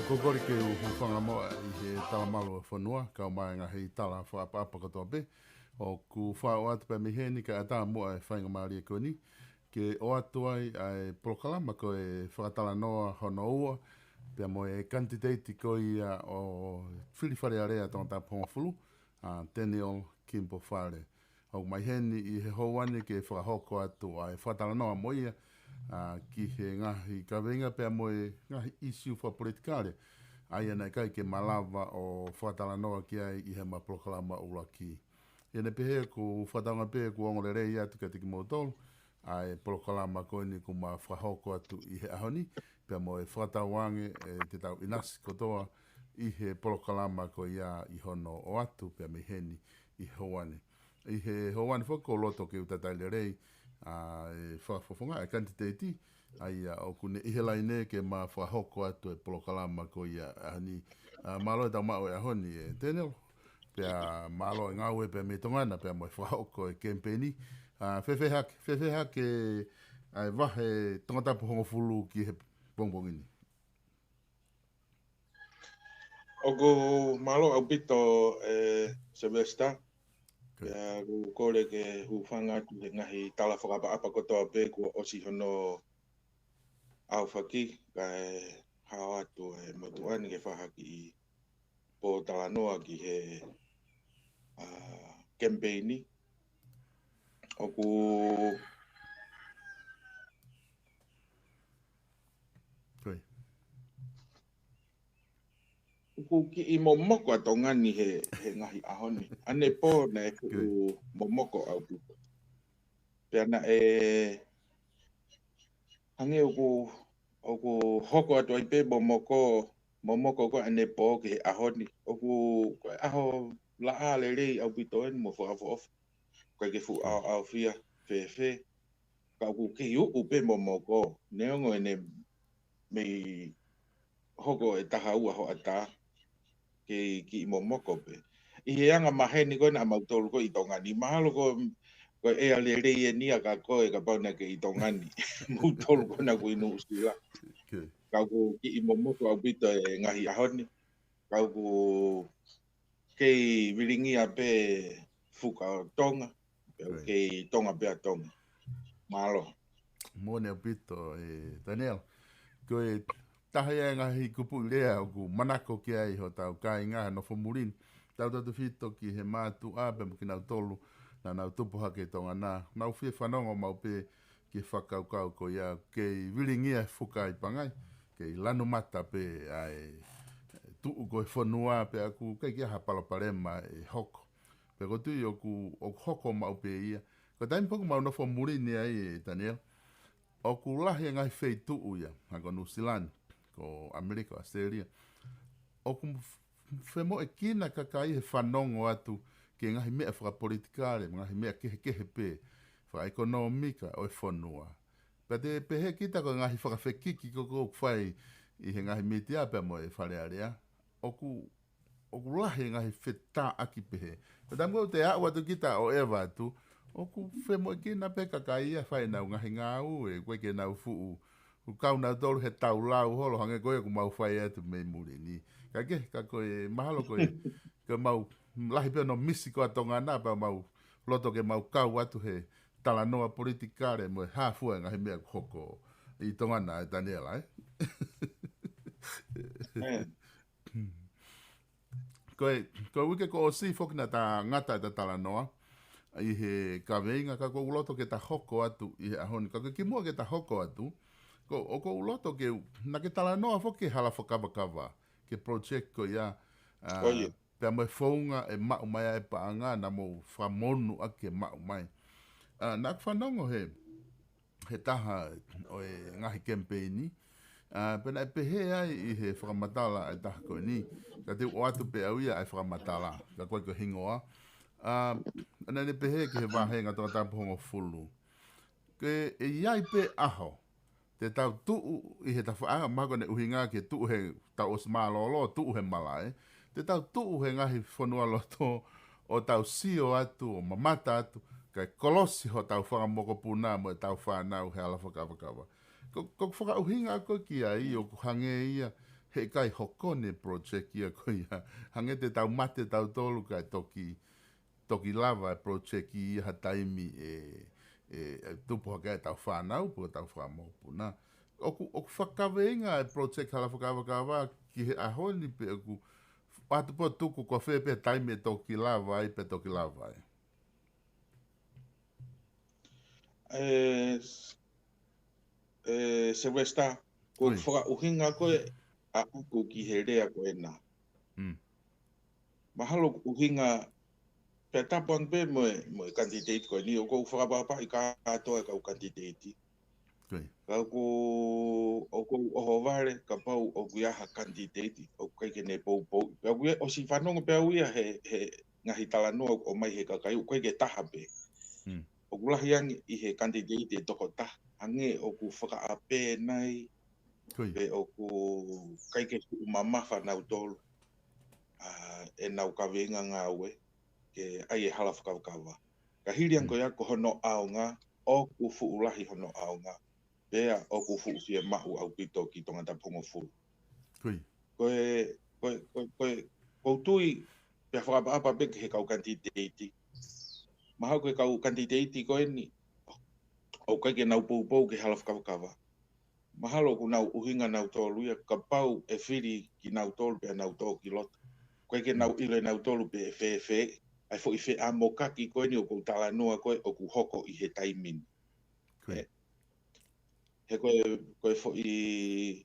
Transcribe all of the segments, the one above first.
Kokori ke whanga moa I he talamalo whanua, kau mai ngā hei tala whaapa katoa pe. O ku whao atu pe miheni ka ata moa e whainga maari e koni. Ke o atu ai ai prokalama ko e whakatalanoa hono ua. Pea Moe Kanititeiti ko ia o whiriwhare area tōnta pōngafulu. Tt10 Kimball Fale. O mai heni I he houane ke whakahoko atu ai whakatalanoa mo ia. Ki he ngahi kawenga Pea Moe ngahi issue for politikare ai ana kai ke malava o whatalanoa ki ai I he ma proklama ula ki. Ene pehe ku whatanga pehe ku ongore rei atu ka tiki motolu ai proklama ko ni ku ma whahoko atu I he ahoni Pea Moe whatawange te tau inasi kotoa I he proklama ko ia I hono o atu Pea meheni I hoane. I he hoane whako loto ke utataile rei whafonga e Kanititeiti ai o kune ihelai ne ke ma whahoko atu e polokalama ko ia ani malo e tau mao e ahoni e tēneo pea malo e ngau e pea me tongana pea mo e whahoko e kempeni whewheha ke ai wahe tongatapu hongofulu ki he bongbongini. Ogo malo au pito Sylvester Pea ku kore ke hufanga tu he ngahi tala whakapa kotoa pe kua osi hono au whaki kai hao atu e motuani ke whahaki I po Talanoa ki he campaigni. Oku Ku ki I momoko a tongani he ngahi ahoni. Ane po na e ku momoko au puto. Pea na e hange oku hoko atu ai pe momoko ko ane po ki he ahoni. Oku koe aho la ale rei au pito en mo whaafo ofu. Koe ke fu au fia fe. Ka oku ki uku pe momoko. Neongo ene mei hoko e taha ua ho ata. Ki momoko pe. I he anga maheni koe na mautolu ko I tongani. Mahalo ko e ale rei e nia ka koe ka pauna ke I tongani. Mautolu ko na ko inu usila. Kau ku ki momoko au pito e ngahi ahoni. Kau ku kei viringia pe fuka tonga. Kei tonga pe tonga. Mahalo. Mone au pito Daniel. Koe tahia ngahi kupu lea o ku manako ki ai ho tau kai ngā no whamurin. Tau tatu whito ki he mātu āpe mo ki nau tolu na nau tupu hake tonga nā. Nau whia whanongo mau pe ki whakaukau ko ia kei wiringia whuka I pangai. Kei lanu mata pe ai tuu koe whanua pe aku kei kia hapalaparema e hoko. Pe ko tui o hoko mau pe ia. Ko taimi poku mau no whamurin ia Daniel. O ku lahi ngai whei tuu ia, hako Nusilani. ko Amerika, Australia. O kum femo e kina kakai he whanongo atu ke ngahi mea whakapolitikare, ngahi mea kehe pe, whaekonomika o e whanua. Pea te pehe kita ko ngahi whakawhekiki ko whai i he ngahi mitia Pea Moe e wharearea. Oku lahi ngahi whetā aki pehe. Pea tamu te au atu kita o ewa atu, oku femo e kina pe kakai ia whai nau ngahi ngāu e koe ke nau fuu. Kau nau tolu he tau lau holo hange koe ku mau whai atu me muri ni. Ka koe mahalo koe ke mau lahi pia no misi koa tonga nā pa mau loto ke mau kau atu he talanoa politikare mo hafua ngahi mea hoko i tonga nā e Daniela, Koe wike ko o si foki na ta ngata ta talanoa i he kaweinga ka ko uloto ke ta hoko atu i he ahoni ka ki mua ke ta hoko atu o ko uloto ke na ke talanoa foki hala whakawakawa ke project ko ia Pea Moe whaunga e mau mai e paanga na mo whamonu ake mau mai. Nā whanongo he taha o e ngahi campaigni. Pena e pehe ai i he whakamatala e taha koe ni. Ka te o atu pe au ia e whakamatala. Ka koe ko hingoa. Ana ne pehe ki he wahenga toa tapuhongo fulu. Ke e iai pe aho. Te tau tuu i he tawhaanga mako ne uhinga ke tuu he tau osmalolo, tuu he malae. Te tau tuu he ngahi whanua loto o tau sio atu, o mamata atu, kai kolosi ho tau whakamoko puna mo e tau whanau he ala whakawakawa. Ko whakauhinga ako ki ai o hange ia he kai hokone project ia ko ia. Hange te tau mate tau tolu kai toki lava project ia ha taimi tupu hake tau whanau po tau whamoko puna. Oku whakaweinga e project hala whakawakawa ki he ahoni pe oku Patu po tuku ko fe pe taime toki lava ai pe toki lava ai. Se westa ko whaka uhinga koe a aku ki he rea koe nā. Mahalo uhinga pe tapuang pe Moe Kanititeiti koe ni o ko whakapapa i katoa kau Kanititeiti. Kau ko oho ware ka pau o kuiaha Kanititeiti o kai ke ne pou. Kau kuia o si whanonga pe au ia he ngahi talanoa o mai he kakai o kai ke taha pe. O kulahi angi i he Kanititeiti e toko taha. Ange o ku whakaape nai pe o ku kai ke umamafa nau tolu. E nau kawenga ngā ue ke ai e hala whakawakawa. Ka hiriang ko ia ko hono aonga o ku fuulahi hono aonga. Pea o ku fuufia mahu au pito ki tonga tapungo fulu. Koe tui pea whakaapa pe he kau Kanititeiti. Mahau koe kau Kanititeiti koe ni o kai ke nau pou ke hala whakawakawa. Mahalo ku nau uhinga nau tolu ia ka pau e whiri ki nau tolu pea nau tolu ki lota. Koe ke nau ile nau tolu pe e whe. Ai fo i whe a mokaki koe ni o kou talanoa koe o ku hoko i he taimin. He koe fo i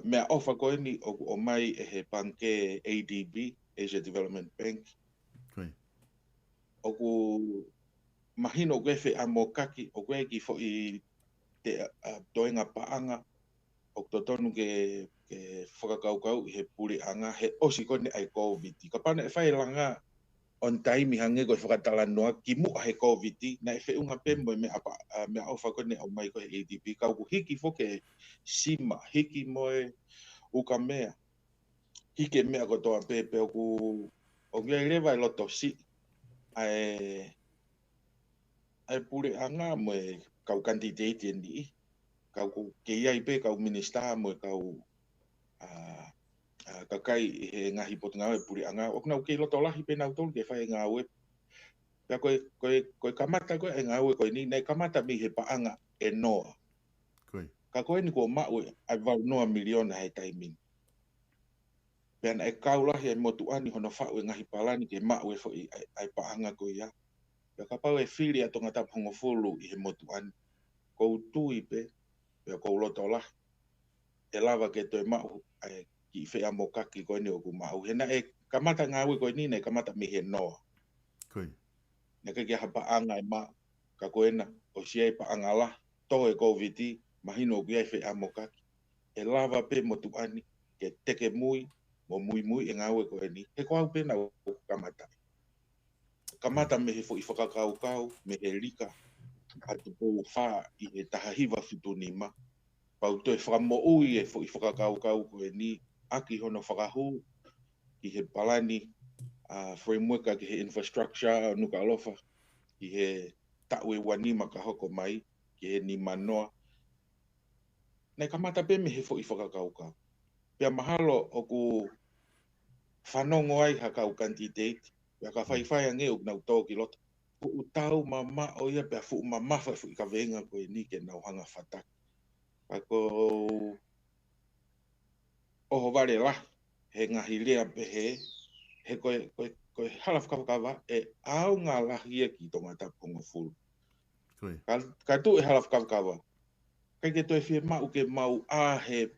mea ofa koe ni o mai e he banke ADB, Asia Development Bank. O ku mahino koe whe a mokaki o koe ki fo i te toenga paanga o totonu ke whakakaukau i he puri anga he osi koe ni ai COVID. Ka pana e whai langa on time hange ko whakatalanoa ki mua he COVID na e whiunga pe mo mea ofa koe ne o mai ko he ADP ka ku hiki foke sima hiki moe uka mea hiki mea ko toa pe ku o ngai rewa i loto si ai pure anga mo kau Kanititeiti ni kau ku ke iai pe kau minista mo kau kakai he ngahi potunga e puri anga o nau ke loto lahi pe nau tolu ke whai ngā ue pea koe kamata koe e ngā ue koe ni nei kamata mi he paanga e noa ka koe ni ko maue ai wau noa miliona he taimin pea na e kau lahi e motu ani hono whau e ngahi palani ke maue fo ai paanga koe ia pea ka pau e whiri a tonga tapungo fulu i he motu ani kou tui pe pea kou loto lahi e lava ke toi mau ai ki whea mokaki koe ni o ku mau. Hena e kamata ngā ue koe ni nei kamata mi he noa. Nea ke hapa anga e ma ka koe na o siai pa anga la to e COVID mahino ku iai whea mokaki. e lava pe mo tu ani ke teke mui mo mui e ngau e ko ni he ko au pe na kamata kamata me he fo i whakakau me he rika atu po wha i he tahahiwa fitu ni ma pau toi whakamo ui e fo i whakakau ko e ni aki hono whakahu i he palani framework ki he infrastructure nuka alofa i he taue wanima ka hoko mai ki he ni manoa nei kamata pe me he fo i whakakau pia mahalo o ku whanongo ai hakau Kanititeiti pia ka whaiwhai ange o nau tō ki loto fu tau mama o ia pia fu mama fa fu ka venga ko ni ke nau hanga fata ako o vale la he ngahi lea pe he koe halaf kawakawa e au ngā lahia ki tonga taponga fulu. Ka tu e halaf kawakawa. Kai ke toi fie mau ke mau a he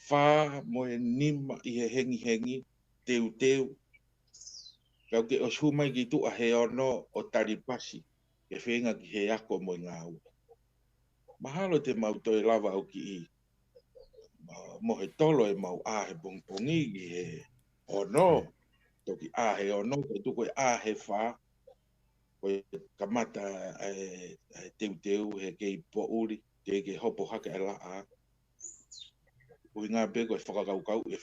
whā mo e nima i he hengi teu. Kau ke o shumai ki tu a he ono o taripasi. Ke whenga ki he ako mo i ngā ua. Mahalo te mau toi lava au ki i. Mo he tolo e mau a he pongpongi ki he ono. Toki a he ono, ke tu koe a he whā. Koe kamata teu he kei po uri. Te ke hopo hake e la a. Ui ngā pe koe whakakaukau e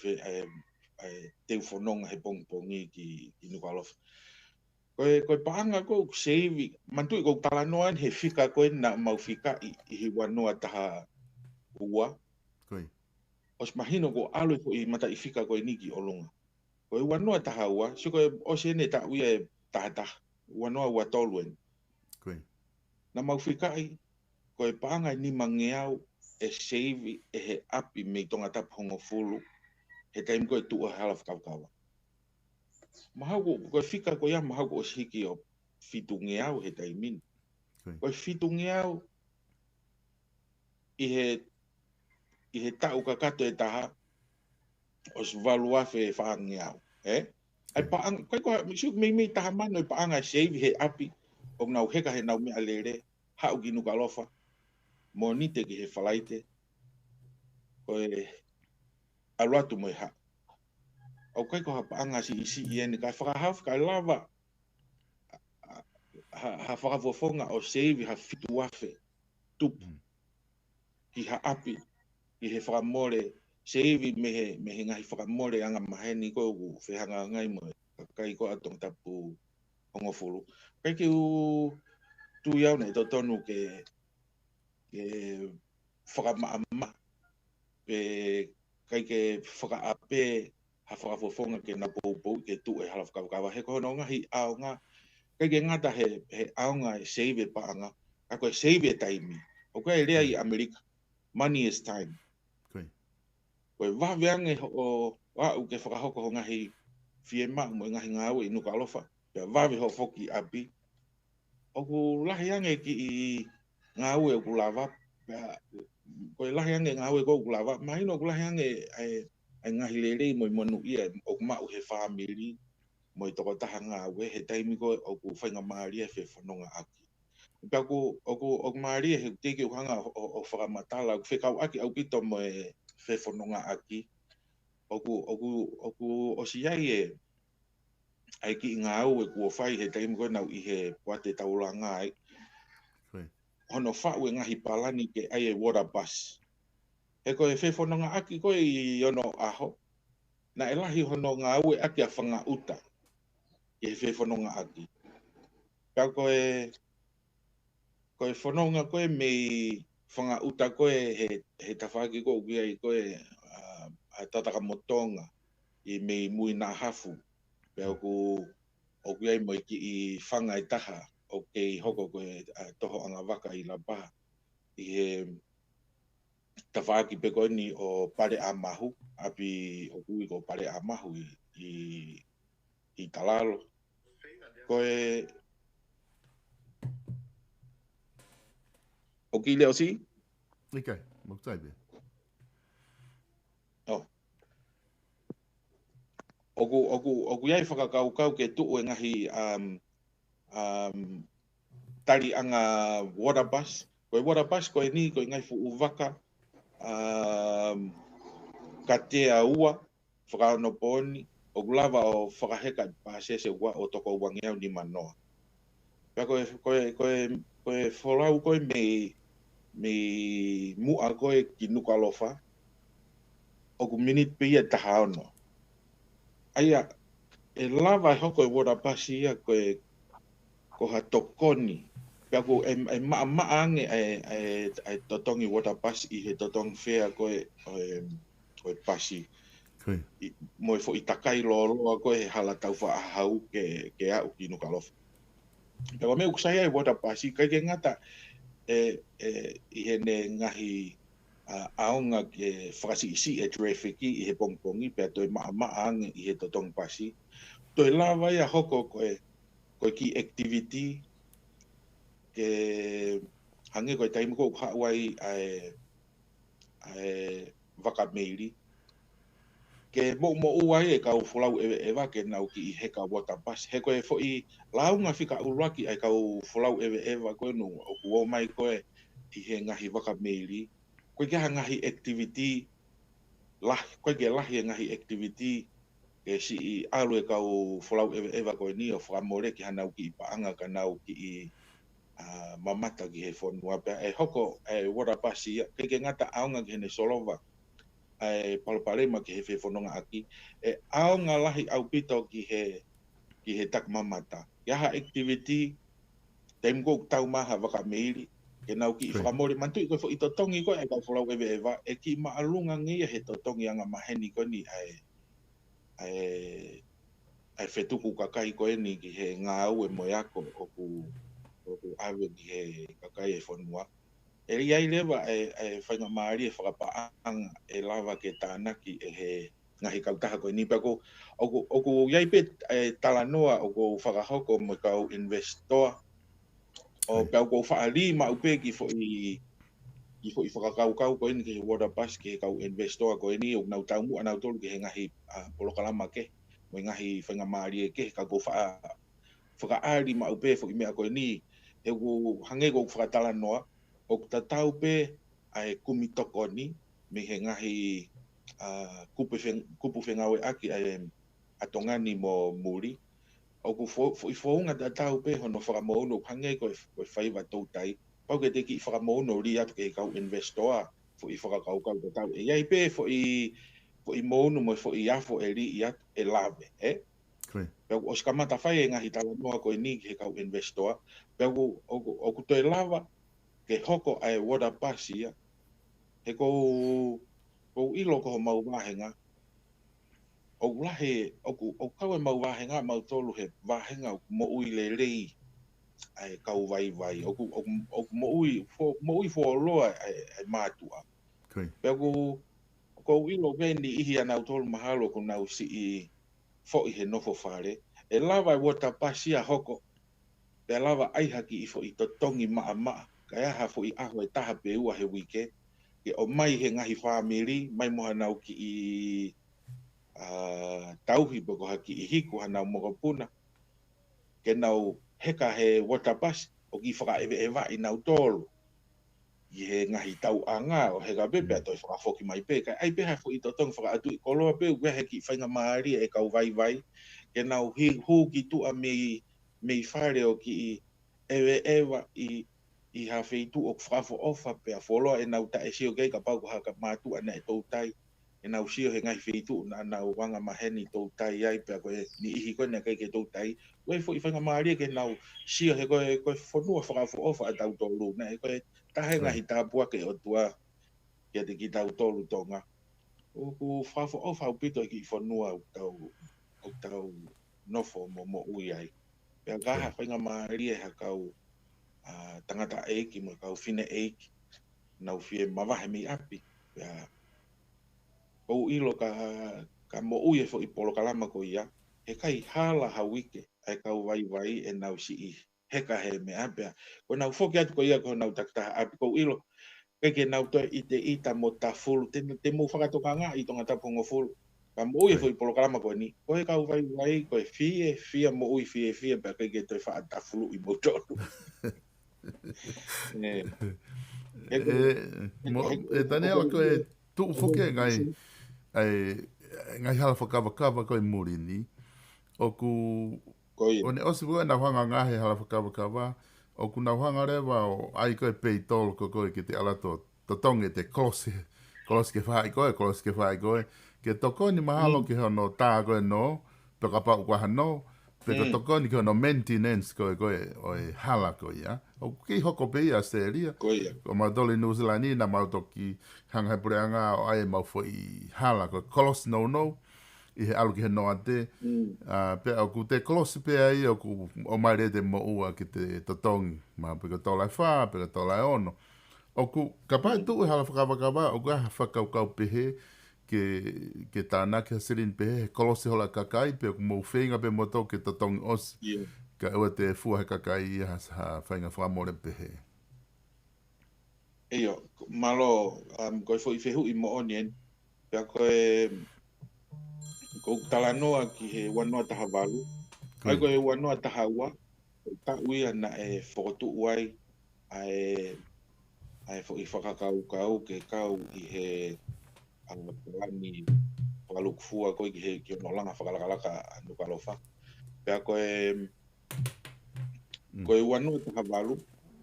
teu whanonga he pongpongi ki Nukalofa. Koe paanga koe seivi. Mantui koe talanoa he whika koe na mau whika i hi wanua taha ua. Os mahino ko aloi ko i mata i whika koe niki o lunga. Koe wanua taha ua. Si koe osene ta uia e taha. Wanua ua toluen. Na mau whika i. Koe paanga ni mangeau e seivi e he api me tonga tapongo fulu. He taim koe tua halaf kawakawa. Mahau koe whika koe ia mahau ko osiki o fitu ngeau he taimin. Koe fitu ngeau i he tau kakato e taha os valuafe wha ngeau. Ai paanga, koe misiuk mei taha mano i paanga seivi he api o nau heka he nau mea lere hau ki Nukalofa. Mo nite ki he whalaite. Koe aluatu mo i ha. Au kai ko ha paanga si isi i ene kai whakahaf kai lava. Ha whakafofonga o seivi ha fitu wafe. Tupu. Ki ha api. Ki he whakamore. Seivi me he ngahi whakamore anga maheni ko u whehanga ngai mo. Kai ko atong tapu hongofuru. Kai ki u tu iau nei tonu ke whakamaama. Kai ke whakaape ha whakafofonga ke na pou ke tu e halaf kawakawa. He kohono ngahi ao ngā. Kai ke ngata he aonga e save paanga. Kai koe save taimi. O koe rea i Amerika. Money is time. Koe waweange o wau ke whakahoko ho ngahi fiema mo ngahi ngāu i Nukalofa. Pea wawe ho foki api. O ku lahi ange ki i ngāu e o ku lava. Pea koe lahi ange ngāu e ko ku lava. Mahino ku lahi ange ai ngahi lere mo i monu ia o mau he whamiri. Mo i toko taha ngāu e he taimi ko o ku whainga maaria he whanonga aki. Pea o ku maaria he teke o hanga o whakamatala. Whekau aki au pito mo e whanonga aki. O ku osiai e ai ki ngāu e kua whai he taimi ko nau i he puate taulanga ai. Hono whau e ngahi palani ke ai e water bus. He koe whanonga aki koe i ono aho. Na elahi hono ngāu e aki a whanga uta. I he whanonga aki. Pea koe whanonga koe me whanga uta koe he tawhaki ko ukia i koe tataka motonga i me mui nā hafu. Pea o ukia i mo i whanga i taha o kei hoko koe toho anga waka i la paha. I he tawhaki pe koe ni o pare a mahu. Api o kui ko pare a mahu i talalo. Koe o ki leo si? Ike, moktai be. Oku iai whakakaukau ke tuu e ngahi tari anga water bus. Koe water bus koe ni koe ngai fu waka ka te aua, whakaonoponi, o lava o whakaheka pāsese ua o toko wangiau ni manoa. Pea koe wholau koe me mua koe ki nukalofa, o ku minute pia taha ono. Aia, e lava e hoko e wora pasi ia koe ko ha tokoni. Pea ko e maange e totongi wora pasi i he totongi whea koe pasi. Moe fo i takai loa koe he hala tau wha ahau ke au ki nukalofa. Pea me ukusai ai wora pasi, kai ke ngata i he ne ngahi aonga ke whakasi isi e trafiki i he pongpongi, pea toi maange i he totongi pasi. Toi lava ia hoko koe ki activity ke hange koe taimu ko hawai ai wakameiri. Ke mo uai e kau fulau ewa ke nau ki i heka wata pas. He koe fo i launga whika uraki ai kau fulau ewa koe no o kuo mai koe i he ngahi wakameiri. Koe ke ngahi activity, koe ke lahi ngahi activity ke si i alu e kau fulau ewa koe ni o whamore ki hanau ki i paanga ka nau ki i mamata ki he whanua pea e hoko e wara pasi ke ngata aonga ki hene solova e palpalema ki he whanonga aki e aonga lahi au pito ki he tak mamata yaha activity taim ko tau maha waka meiri ke nau ki i whamore mantu i koe fo i totongi koe e kau fulau ewa e ki maalunga ngia he totongi anga maheni koe ni ai whetuku kakai koe ni ki he ngau e moeako o ku awe ki he kakai e whanua. E iai lewa e whainga maari e whakapaanga e lava ke tānaki e he ngahi kautaha koe ni. Pea ko iai pe talanoa o ko whakahoko mo kau investor o pea ko whaali ma upe ki fo i whakakaukau koe ni ki he water pass ki he kau investor koe ni o nau taumu anau tolu ki he ngahi polokalama ke mo ngahi whainga maari e ke ka ko whakaari ma upe fo i mea koe ni e ko hange ko whakatalanoa o tatau pe ai kumi toko ni me he ngahi kupu whengawe aki atongani mo muri o ku i whaunga tatau pe hono whakamauno hange ko whaiva tautai pau ke te ki whakamauno ri atu ke kau investor fo i whakakaukau tatau e iai pe fo i mauno mo fo i afo e ri i atu e lave Pea o skamata whai e ngahi Talanoa koe ni he kau investor. Pea o ku toi lava ke hoko ai wada pasi ia. He kou ilo koho mau wahenga. O lahe, o kau e mau wahenga mau tolu he wahenga o mo ui le rei ai kau vai. O mo ui fo loa ai mātua. Pea kou ilo veni ihi anau tolu mahalo ko nau si i fo i he nofo whare. E lava e wata pasi a hoko. Pea lava aihaki i fo i totongi maa. Ka aha fo i aho e taha pe ua he wike. Ke o mai he ngahi whamiri. Mai moha nau ki i tauhi boko haki i hiku hanau mokopuna. Ke nau heka he wata pasi. O ki whaka ewa i nau tolu. I he ngahi tau anga o heka pepe a toi whakafoki mai pe. Ka ai peha fo i totongi whaka atu i koloa pe. Uwe heki whainga maari e kau vai. Ke nau hu ki tua mei whare o ki ewa i hawhi tu o whakafo ofa pe a wholoa e nau tae sio kei ka pau ko haka mātua na e tautai e nau sio he ngai whitu na nau wanga maheni tautai ai pe a koe ni ihi koe na kei ke tautai koe fo i whanga maari ke nau sio he koe whanua whakafo ofa a tau tolu na e koe tahe ngahi tāpua ke o tua ke te ki tau tolu tonga o ku whakafo ofa au pito ki whanua o tau nofo mo ui ai. Pea gaha whainga maari e hakau tangata eiki mo kau whine eiki nau whie mawahe mi api. Pea kou ilo ka mo ui e fo i polo kalama ko ia. He kai hala hawike ai kau vai e nau si i heka he me apea. Ko nau whoki atu ko ia ko nau taktaha api kou ilo. Keke nau toi i te ita mo ta fulu. Te mu whakatoka ngā i tonga tapungo fulu. Ka mo ui fo i polo kalama ko ni. Ko he kau vai ko e fia mo ui fia pea keke toi whaata fulu i mo tonu. tani ala koe tu foke ngai hala whakawakawa koe murini. O ku o ne osi wua na whanga ngahe hala whakawakawa. O ku na whanga rewa o ai koe pei tolo ko koe ki te ala to tonge te klosi ke whai koe. Ke toko ni mahalo ki hono tā koe no, peka pau kwa hano, peka toko ni ki hono maintenance koe o e hala koe ya. O ki hoko pe ia se ria. O mautoli New Zealand ni na mautoki hanga he pureanga o ai mau fo i hala koe. Kolos no. I he alu ki he noa te. Pe au ku te klosi pe ai o mai re te mo ua ki te totongi. Ma peka tolai wha, peka tolai ono. O ku kapai tu e hala whakawakawa, o ku aha whakaukau pehe ke tāna ki hasirin pehe, he kolosi hola kakai, pe ku mou whenga pe moto ke totongi osi. Ka ua te fua he kakai i ha whainga whamore pehe. Eyo, malo, koe fo i whehu i mo onien, pia koe talanoa ki he wanoa taha walu, ai koe wanoa taha ua, ta uia na e whakotu uai, ai fo i whakakau ke kau i he ni whalukufua koe ki he ki ono langa whakalakalaka nukalofa. Pea koe wanoa taha walu,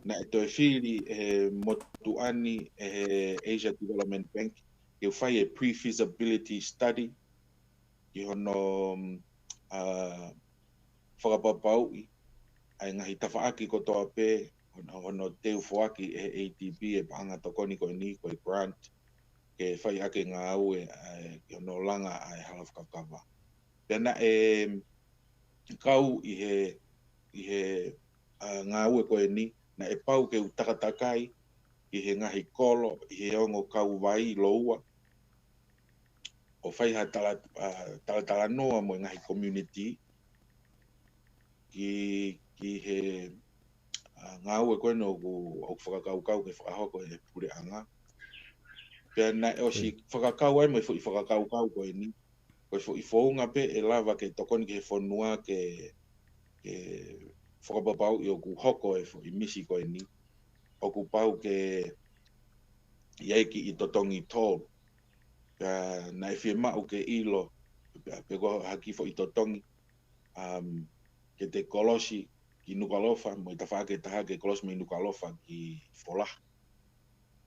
na e toi whiri e motuani e Asia Development Bank, ke whai e pre-feasibility study, ki hono whakapapau i, ai ngahi tawhaaki ko toa pē, hono teu whoaki e ATB e paanga tokoni koe ni, koe grant, ke whai ake ngā au ki hono langa ai hala whakakawa. Pena kau i he ngā ue koe ni, na e pau ke utakatakai, i he ngahi kolo, i he ongo kau vai loua, o whai ha talanoa mo ngahi community, ki he ngā ue koe no o whakakau ke whakahoko e pure anga. Pea na o si whakakau ai mo i whakakau koe ni, koe i whounga pe e lava ke tokoni ke whonua ke whakapapau i o ku hoko e i misi koe ni, o ku pau ke iaiki i totongi tōl. Pea na e whie mau ke ilo, pe ko haki fo i totongi, ke te kolosi ki nukalofa, mo i tawhake taha ke kolosi me nukalofa ki wholah.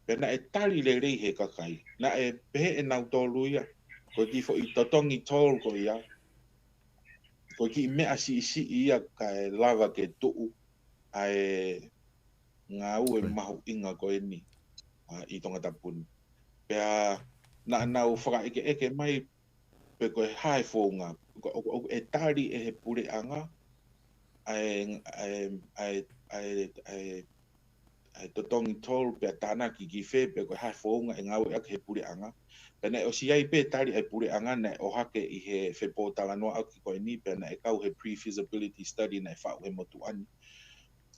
Pea na e tari le rei he kakai, na e pehe e nau tōlu ia, ko ki fo i totongi tōl ko ia, ko ki mea si ia ka e lava ke tuu, ai ngā ue mahu inga koe ni i tonga tapuni. Pea na nau whakaeke mai pe koe hae whonga, e tari e he pure anga, ai totongi tōl pea tāna ki whē pe koe hae whonga e ngā ue ake he pure anga. Pea na o si ai pe tari e pure anga na o hake i he whepo talanoa au ki koe ni, pea na e kau he pre-feasibility study na e whau he motuani.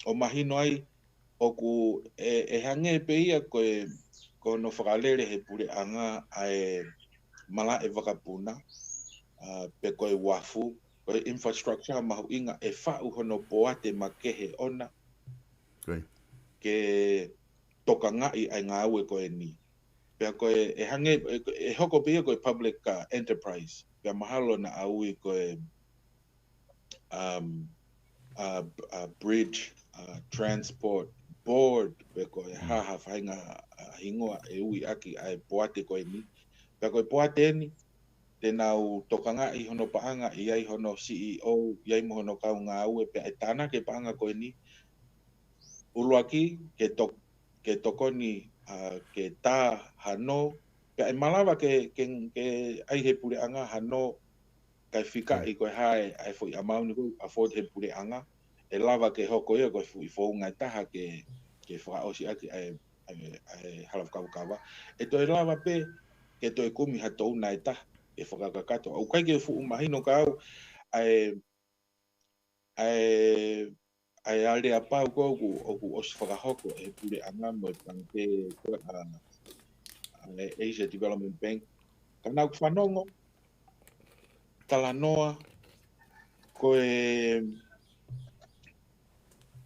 O mahino ai, o ku e hange pe ia koe no whakalere he pure anga ai mala e wakapuna, pe koe wafu, koe infrastructure mahu inga e whau hono poate makehe ona, ke toka ngai ai ngā ue koe ni. Pea koe e hange, e hoko pe ia koe public enterprise, pea mahalo na aui koe bridge, transport, board, pe koe haha whainga hingoa e ui aki ai poate koe ni. Pea koe poate ni, te nau tokanga i hono paanga, i ai hono CEO, i ai mo hono kau ngā ue, pea e tāna ke paanga koe ni, uluaki ke tokoni ke tā hano, pea e malawa ke ai he pure anga hano, kai whika i koe hae ai fo i amauni koe a fōt he pure anga, e lava ke hoko ia koe i whounga taha ke whakaosi aki ai halawkawa. E toi lava pe, ke toi kumi hatou nai taha, e whakakakato. Au kai ke whu mahino ka au, ai ale a pau ko oku osi whakahoko e pure anga mo pangke Asia Development Bank. Ka nau whanongo, talanoa, koe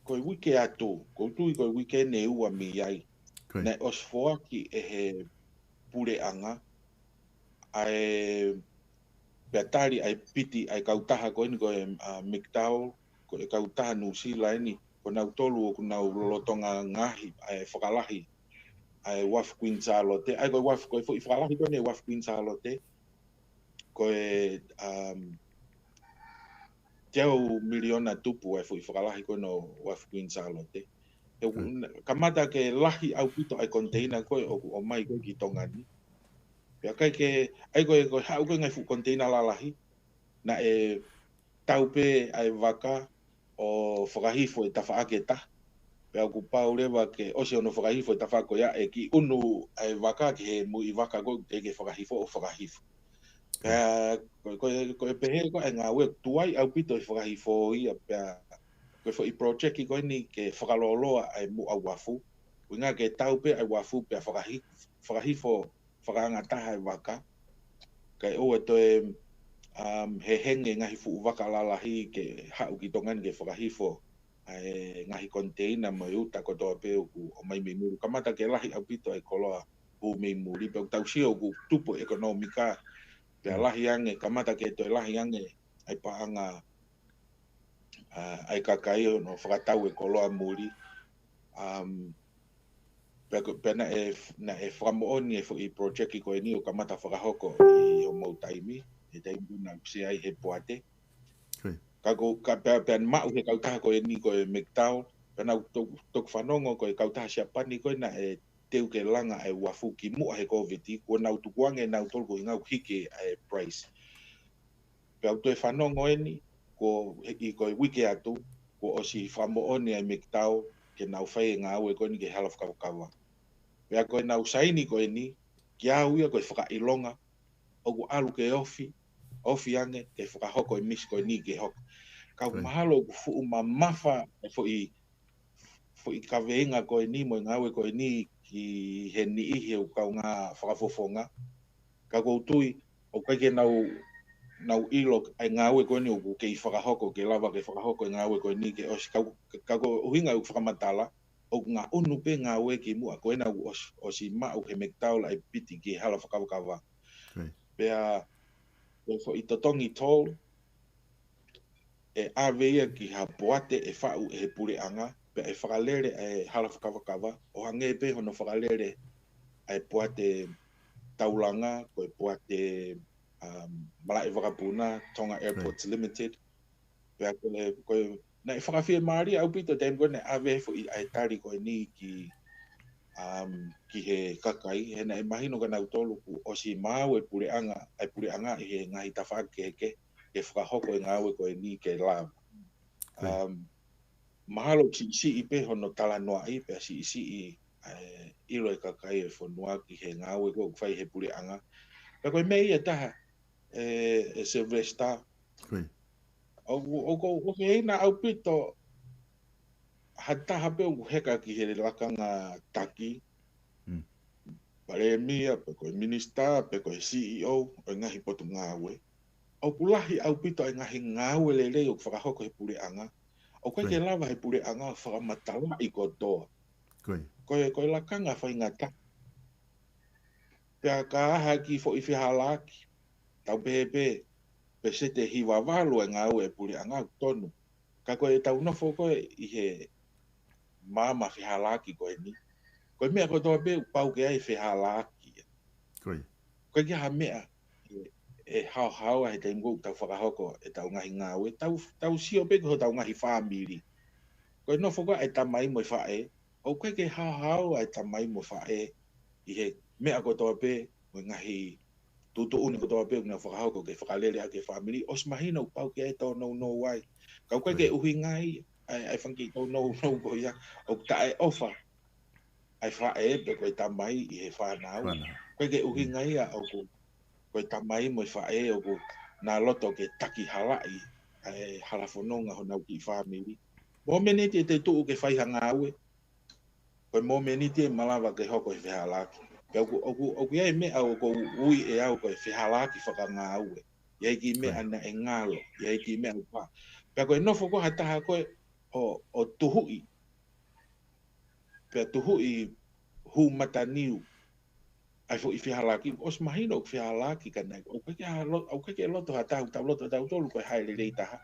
wike atu, ko tui koe wike ne ua mi ai. Na osfoa ki e he pureanga ai petari ai piti ai kautaha ko ni ko miktau ko e kautaha nu sila ni ko na tolu ko na lotonga ngahi ai whakalahi ai waf queen charlotte ai ko waf ko whakalahi ko ne waf queen charlotte ko e teo miliona tupu ai whakalahi ko no waf queen charlotte kamata ke lahi au pito ai container ko o mai ko ki tongani ya kai ke ai ko hau ko ngai fu container la lahi na e taupe ai vaka o whakahifo e tawhaaketa pea ku paureva ke ose ono whakahifo e tawhako ya e ki unu ai vaka ke he mui vaka ko e ke whakahifo o whakahifo pea ko e pehe ko e ngā ue tuai au pito e whakahifo ia pea ko e i project i ko ni ke whakaloloa ai mu au wafu winga ke taupe ai wafu pea whakahifo whakangataha ai vaka kai o e toe he henge ngahi fu waka lalahi ke hau ki tongan ke whakahifo ai ngahi container mai uta ko toa peu ku o mai me muru kamata ke lahi au pito ai koloa hu me muri pe tau sio ku tupo ekonomika pe lahi ange kamata ke to lahi ange ai paanga ai kakai no whakatau e koloa muri pe na e whakamooni e i project i ko e ni o kamata whakahoko i o mau taimi e taimi na psi ai he poate ka pe ma u he kautaha ko e ni ko e miktau pe na tok whanongo ko e kautaha siapani ko na e teu ke langa e wafu ki mua he covid ko na utukuange na utolko i ngau hike e price pe au te whanongo e ni ko i ko e wiki atu ko o si whamooni e miktau ke nau whai ngā ue ko ni ke halaf kawakawa pea ko e nau saini ko e ni ki au ia ko e whakailonga o ku alu ke ofi ange ke whakahoko e mis ko e ni ke hoko ka mahalo ku fu mafa e fo i ka veinga ko e ni mo ngā ue ko e ni ki he ni ihe u kau ngā whakafofonga ka koutui o kai ke nau ilo ai ngā ue ko e ni o ke i whakahoko ke lava ke whakahoko e ngā ue ko e ni ke osi ka ko uhinga u whakamatala o ngā unu pe ngā ue ki mua ko e na o si mau he mektaula ai piti ki hala whakawakawa pea fo i totongi tol e aveia ki ha poate e whau e he pure anga pe e whakalere e hala whakawakawa o hange pe hono whakalere e poate taulanga ko e poate Malai Wakapuna Tonga Airports Limited pe ko na whakawhia maari au pito taim ko na ave fo i ai tari ko ni ki he kakai he na e mahino ka nau tolu ku o si mau e pure anga i he ngahi tawhake ke whakahoko e ngāwe ko e ni ke lava mahalo si i pe hono talanoa i pe si i ilo e kakai e whanua ki he ngāwe ko whai he pure anga pe koe mei e taha e Sylvester o ke heina au pito hataha pe u heka ki he lakanga taki Paremia, pe koe minista, pe koe CEO, o ngahi potu ngāwe. O kulahi au pito e ngahi ngāwe lele o whakahoko he pure anga. O koe ke lava he pure anga whakamatala i kotoa. Koe lakanga whai ngata. Pea ka aha ki fo i whihalaki. Tau pepe, pe sete hiwa walu e ngāwe e pure anga tonu. Ka koe tau nofo koe i he mama whihalaki koe ni. Koe mea kotoa pe pau ke ai whihalaki. Koe ki ha mea e hao he taimgo tau whakahoko e tau ngahi ngāwe. Tau sio pe ko tau ngahi whamiri. Koe no whaka e tamai mo whae. O koe ke hao e tamai mo whae. I he mea kotoa pe mo ngahi tutu uni kotoa pe ngā whakahoko ke whakalere a ke whamiri. Os mahina u pau ke e tau no wai. Kau koe ke uhi ngai ai whanki tau no ko ia. O tae ofa. Ai whae pe koe tamai i he whanau. Koe ke uhi ngai a o koe tamai mo whae o ko nā loto ke taki halai ai halafononga ho nau ki whamiri. Mō meniti e te tuu ke whaiha ngāwe. Koe mō meniti e malawa ke hoko e whihalaki. O ku iei mea o ko ui e au koe whihalaki whaka ngāwe. Iei ki mea ana e ngālo. Iei ki mea upa. Pea koe nofo ko hataha koe o tuhui. Pea tuhui hu mataniu ai fo I fihalaki os mahino o fihalaki kana o ke loto hata ta loto ta tolu ko haile le ta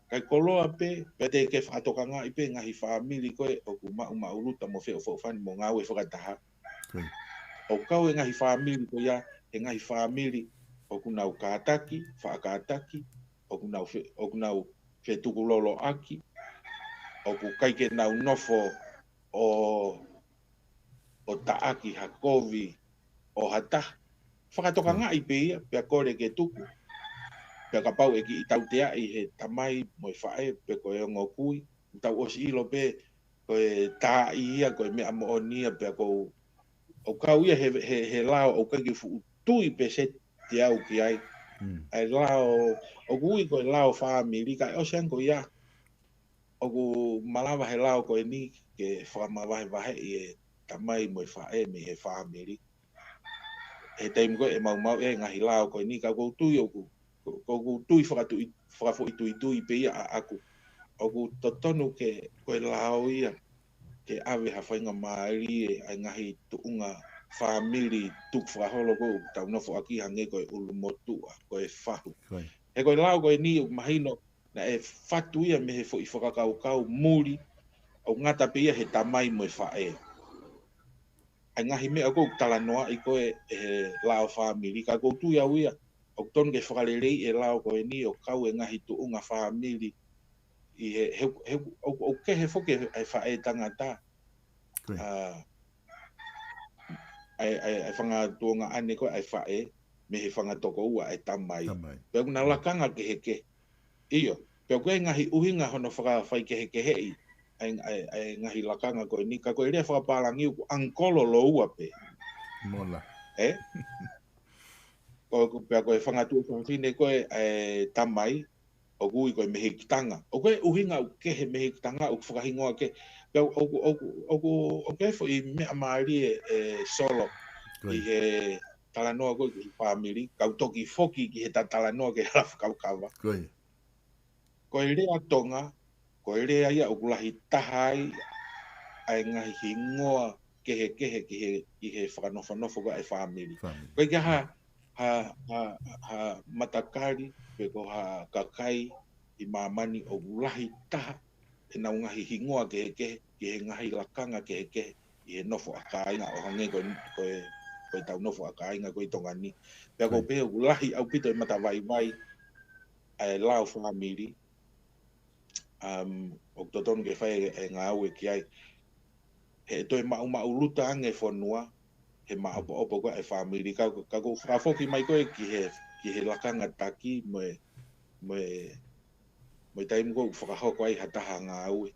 kai koloa pe te ke fatokanga I pe ngahi family ko o ku ma uluta mo fe fo fan mo ngawe fo kata o kau ngahi family ko ya ngahi family o ku nau kataki fa kataki o ku nau fe tukulolo aki o ku kai ke nau nofo o taaki hakovi o hata whakatokanga I pe kore ke tuku pe ka pau ki tau tea I he tamai mo whae pe ko e ngokui tau osi ilo pe ko e tā ia ko e mea mo onia pe ko o kau ia he lao o kai ki fu tui pe se te au ki ai ai lao o kui ko e lao family ka o sen ko ia o ku malawa he lao ko e ni ke whamawahe wahe I e tamai mo whae me he family he taim ko e mau e ngahi lao ko ni ka ko tui o ku tui whakafo I tui pe ia aku o ku totonu ke ko e lao ia ke ave ha whainga maari e ai ngahi tuunga family tuk whakaholo ko tau nofo aki hange ko e ulu motu ko e whahu he ko e lao ko e ni o mahino na e whatu ia me he fo I whakakau muri o ngata pe ia he tamai mo e whae ai ngahi mea ko talanoa I ko e lao family ka ko tu ia uia o ton ke whakalelei e lao ko e ni o kau e ngahi tuunga family I o ke he foke ai whae tangata ai whanga tuonga ane ko ai whae me he whanga toko ua ai tamai pe una lakanga ke heke iyo pe ko ngahi uhinga hono whai ke heke hei ai ngahi lakanga ko ni ka ko rea whakapalangi ku angkolo lo ua pe mola ko pe ko whangatu ko fine ko tamai o kui ko mehe kitanga o ko uhinga ke he mehe kitanga o whakahingoa ke pe o ke fo I me amari solo I he talanoa ko ki family ka toki foki ki he talanoa ke hala whakaukawa ko rea tonga ko rea ia o kulahi tahai ai ngahi hingoa ke he whakanofo ko ai family ko ke ha matakari pe ko ha kakai I mamani o kulahi taha e nau ngahi hingoa ke he ngahi lakanga ke I he nofo akainga o hange ko tau nofo akainga ko I tongani pe ko pe o kulahi au pito I matawai ai lao family o toton ke whae e ngā aue ki ai he toi mau luta ange whanua he opo ko e family ka ko whafoki mai koe ki he lakanga taki mo taim ko whakahoko ai hataha ngā aue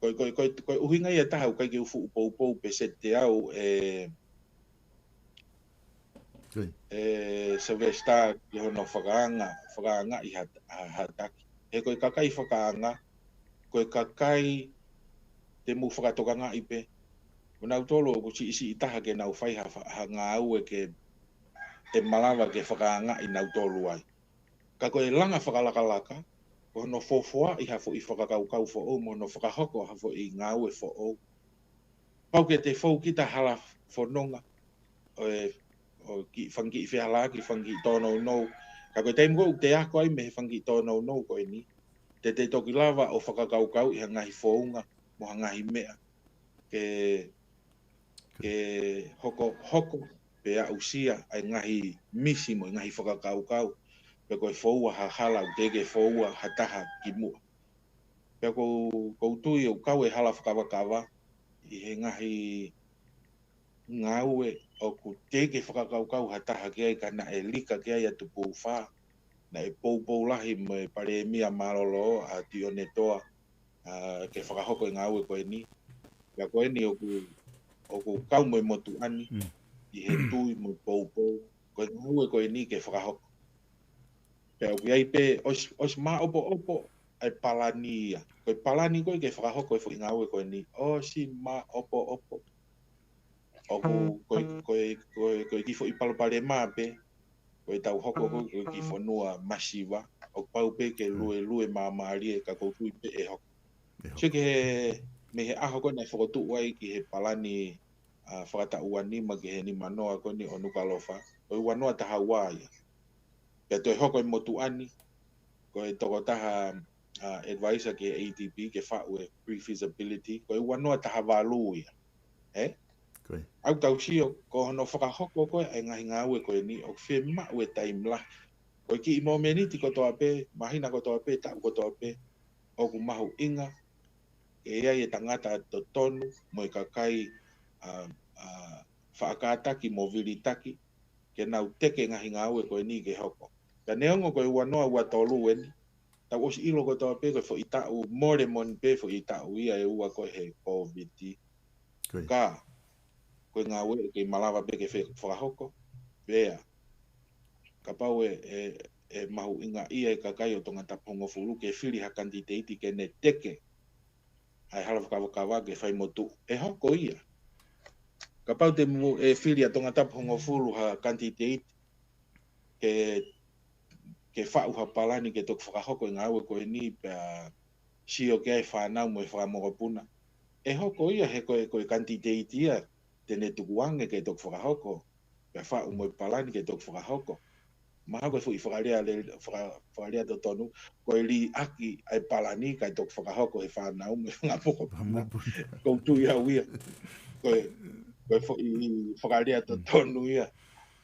koe uhinga ia taha kai ki ufu upou pe se te au Sylvester ki hono whakaanga I hataki he koe kakai whakaanga koe kakai te mu whakatokanga I pe Nau tolo ko si itaha ke nau whai ha ngā aue ke te malawa ke whakaanga I nau tolo ai. Ka koe langa whakalakalaka, ko no fofoa I hafo I whakakaukau fo o, mo no whakahoko hafo I ngā aue fo o. Pau ke te fau kita hala whanonga, o ki whangi I whihala ki whangi tōnau nou. Ka koe teimu ko te ako ai me he whangi tōnau nou koe ni. Te toki lava o whakakaukau I hangahi whaunga, mo hangahi mea. Ke hoko pe a usia ai ngahi misi mo ngahi whakakaukau pe koe whaua hala u teke whaua hataha ki mua pe ko tui o kau e hala whakawakawa I he ngahi ngaue o ku teke whakakaukau hataha ki ai kana e lika ki ai atu pūwha na e pou lahi mo e pare mia marolo a tione toa ke whakahoko I ngaue koe ni pe koe ni o ku kau mo motu ani I he tui mo pou ko ngau ko ni ke whakahoko pe o ai pe os ma opo ai palani ko palani ko ke whakahoko I ngau ko ni o si ma opo o ko ki fo I palopale ma pe ko tau hoko ko ki fo noa masiva o pau pe ke lue mamari ka ko tui pe e hoko se ke me he aho ko na foto wai ki he palani whakata uani ma ke he ni manoa ko ni onu kalofa. O wanoa ta Hawaii. Pe to hoko I motu ani ko e toko taha advisor ke ADB ke whau e pre-feasibility ko e wanoa taha walu ia. Au tau sio ko hono whakahoko ko e ngahi ngāue ko e ni o whi mau e taimla. Ko ki I mo meniti ko toa pe, mahina ko toa pe, tau ko toa pe, o ku mahu inga, e ia e tangata to tonu, mo I kakai whaakataki, mo vilitaki, ke nau teke ngahi ngāue ko e ni ke hoko. Ka neongo ko e wanoa ua tolu e ni, tau osi ilo ko toa pe, ko fo itau, more mon pe fo itau ia e ua ko he COVID. Ka, ko ngā ue ke malawa pe ke whakahoko, pea. Ka pau e mahu inga ia e kakai o tonga tapongo fulu ke whiri ha Kanititeiti ke ne teke. Ai hala whakawakawa ke whai motu e hoko ia. Ka pau te mu e whiri a tonga tapongo fulu ha Kanititeiti ke whau ha palani ke tok whakahoko ngā ue ko e ni pea sio ke ai whanau mo e whakamokopuna. E hoko ia he koe Kanititeiti ia tene tukuange ke tok whakahoko. Pea whau mo e palani ke tok whakahoko. Maha koe fui whakaria to tonu, koe li aki ai palani kai tok whakahoko he whanau me whangapoko. Kou tui hau ia. Koe fui whakaria to tonu ia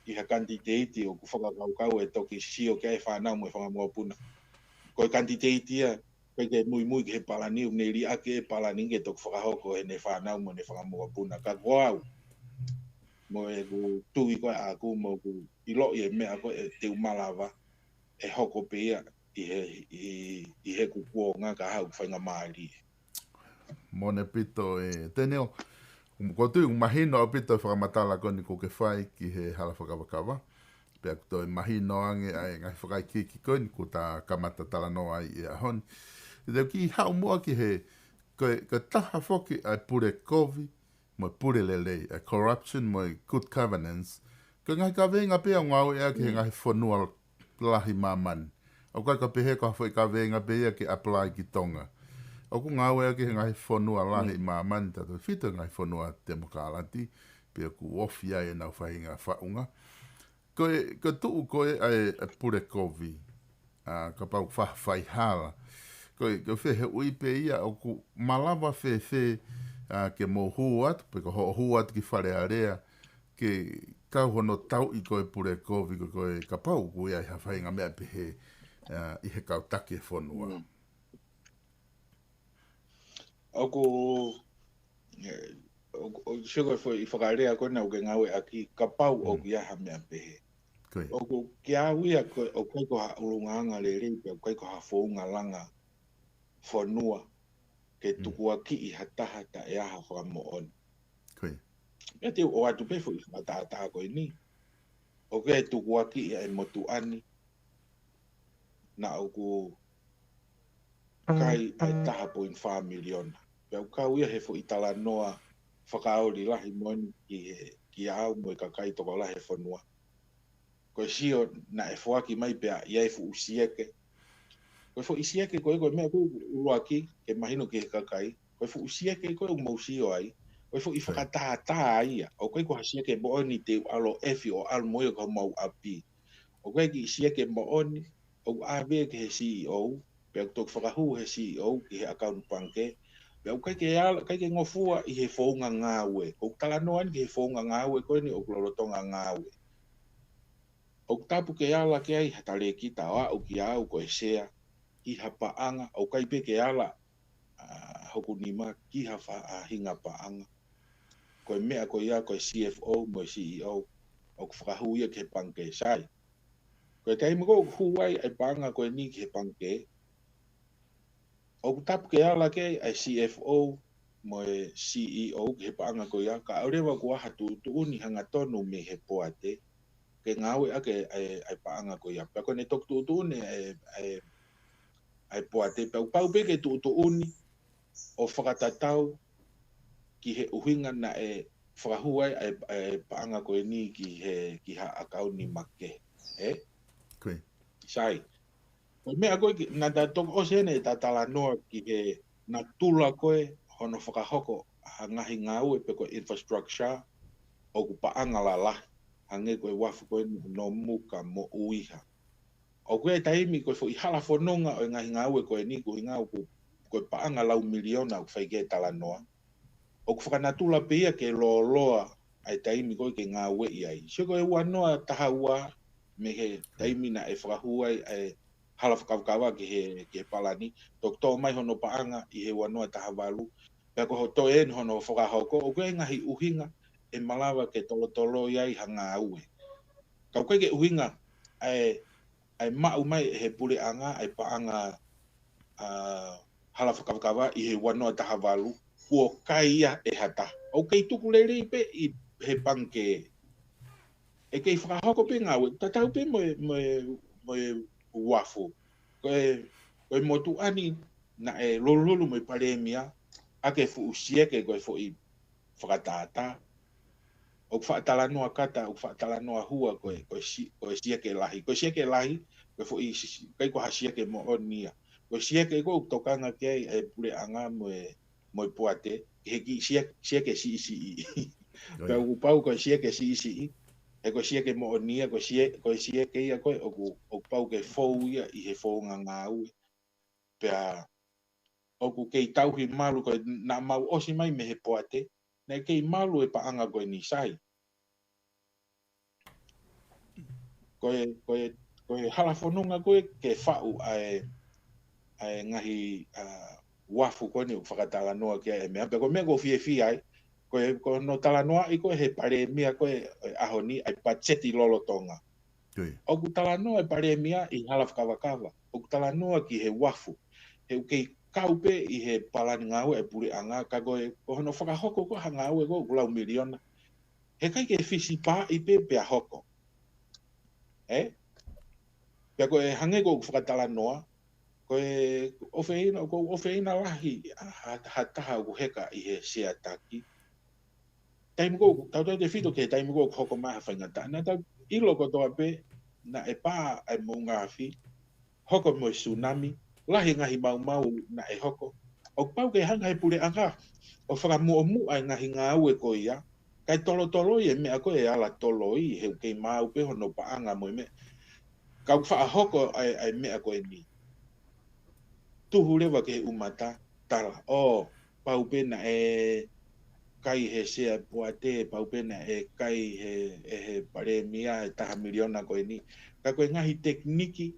I ha Kanititeiti o ku whakakaukau e toki sio ke ai whanau me whangamopuna. Koe Kanititeiti ia, koe ke mui ke he palani, ne li aki e palani ke tok whakahoko he ne whanau me ne whangamopuna. Ka wau. Mo e ku tui koe a ku mo ku ilo I e mea koe e te umalawa e hoko pe ia I he kukuonga ka hau whainga maari. Mone pito e teneo, ko tui mahino o pito whakamatala koni ko ke whai ki he hala whakawakawa. Pea kuto e mahino ange ai ngai whakai ki koni ko ta kamata talanoa I e ahoni. Te ki hau mua ki he ko taha whoki ai pure kovi, mo pure lelei, a corruption, mo good governance, ko ngai ka venga pea ngau ea ki he ngai whanua lahi mamani. O kai ka pehe ka hawhai ka venga pea ki apply ki tonga. O ku ngau ea ki he ngai whanua lahi mamani, tato whito ngai whanua te mokalati, pea ku ofia e nau whainga whaunga. Ko tuu koe ai pure kovi, ka pau whai hala. Ko whehe ui pe ia o ku malawa whehe ke mo huat, pe ko huat ki whare area, ke kau hono tau I koe pure kovi, koe ka pau kui ai hawhainga mea pehe I he kau take whanua. Oku sigo I whakarea koe nau ke ngaue aki ka pau o ki aha mea pehe. Oku kia uia koe o koe ko ha ulunganga le reipe, o koe ko ha whaunga langa whanua ke tukua ki I hataha ta e aha whakamoon. Pea te o atu pe fo I whakataata koe ni. O koe tukua ki e motu ani na oku kai ai taha 0.5 miliona. Pea kau ia he fo I talanoa whakaori lahi moni ki au mo I kakai toko lahi whanua. Koe sio na e whaki mai pea ia e fu usieke. Koe fu usieke koe mea koe uruaki ke mahino ki he kakai. Koe fu usieke koe umausio ai. Koe fu I whakataata ia. O koe ko hasieke mooni te alo efi o al moe ko mau api. O koe ki isieke mooni o awe ke he CEO. Pea tok whakahu he CEO ki he account panke. Pea kai ke ngofua I he whaunga ngāwe. O talanoan ki he whaunga ngāwe koe ni o kulorotonga ngāwe. O tapu ke ala ke ai hatale ki tawa o ki au ko e sea ki ha paanga o kai pe ke ala hoku nima ki ha hinga paanga ko mea ko ia ko CFO mo CEO o ku whakahu ia ke panke sai ko kai mo ko huai ai paanga ko ni ke panke o tapu ke ala ke ai CFO mo CEO ke paanga ko ia ka orewa ko hatu tu ni hanga tonu me he poate ke ngawe ake ai paanga ko ia. Pea kone tok tu ne ai poate. Pea upau pe ke tu uni o whakatatau ki he uhinga na e whakahuai ai paanga ko ni ki ha akau ni make. Sai. Mea koe na ta tok o sene ta talanoa ki he na tula koe hono whakahoko ha ngahi ngau e pe ko infrastructure o ku paanga la hange koe wafu koe no muka mo uiha. O koe taimi koe fo i hala fononga o ngahi ngaue koe ni ko inga o koe paanga lau miliona o whaike Talanoa. O ku whakanatula pia ke loa ai taimi koe ke ngaue i ai. Sio koe ua noa taha ua me he taimi na e whakahuai e hala whakawakawa ke he palani. Tok tō mai hono paanga i he ua noa taha walu. Pea ko ho to e ni hono whakahoko o koe ngahi uhinga e malawa ke tolo iai hanga aue. Kau koe ke uhinga ai mau mai he pule anga ai paanga hala whakawakawa i he wanoa taha walu kua kaia e hata. O kei tuku lere pe i he panke. E kei whakahoko pe ngā tatau pe moe wafu. Koe motu ani na e lolulu moe paremia ake fu usieke koe fo i whakatata. O whaatalanoa kata, o whaatalanoa hua koe sieke lahi. Koe sieke lahi, koe fo i kai koha sieke mo o nia. Koe sieke ko tokanga kei e pule anga moe puate, he ki sieke si. Koe upau koe sieke si. E koe sieke mo o nia, koe sieke ia koe o pau ke fou ia i he fou ngā ue. Pea oku kei tauhi malu koe na mau osi mai me he puate, na kei malu e paanga koe ni sai. Koe hala whanonga koe ke whau ai ngahi wafu koe ni whakatalanoa kia e mea. Pea koe mea ko fie ai, koe no talanoa i koe he pare mea koe ahoni ai pacheti lolotonga. Oku talanoa e pare mea i hala whakawakawa. Oku talanoa ki he wafu. He ukei kaupe i he palani ngāua e puri anga, ka koe hono whakahoko koe ha ngāua koe kulau miliona. He kai ke fisi pā i pe pea hoko. Pea koe hange koe whakatalanoa, koe ofeina lahi hataha uku heka i he sea taki. Taimi koe, tau te whito ke taimi koe hoko maha whaingata. Nā tau ilo ko toa pe, na e pā ai mō ngāwhi, hoko mo tsunami, lahi ngahi mau na e hoko. O pau ke hanga he pure anga, o whakamu ai ngahi ngā ue ko ia, kai tolo i e mea koe e ala tolo i, he kei mau pe hono paanga mo e mea. Kau whaahoko ai mea koe ni. Tuhu rewa ke he umata, tala, pau pe na e kai he sea puate, pau pe na e kai he pare mia, he taha miliona koe ni. Ka koe ngahi tekniki,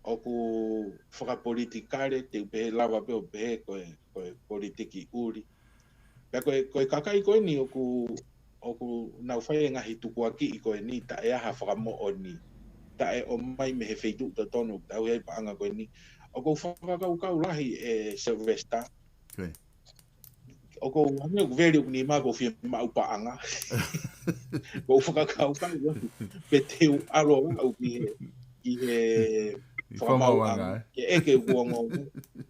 o ku whakapolitikare, te upehe lawa pe o pehe koe politiki uri. Pea koe kakai koe ni o ku nau whae ngahi tukuaki i koe ni, ta e aha whakamo o ni. Ta e o mai me he wheitu ta tonu, tau hei paanga koe ni. O ku whakakau lahi e Sylvester. O ko hanga ko veri ni ma ko fi ma paanga. Ko whakakau lahi. Pe te alo au ki he whakamauanga. Ke eke uongo.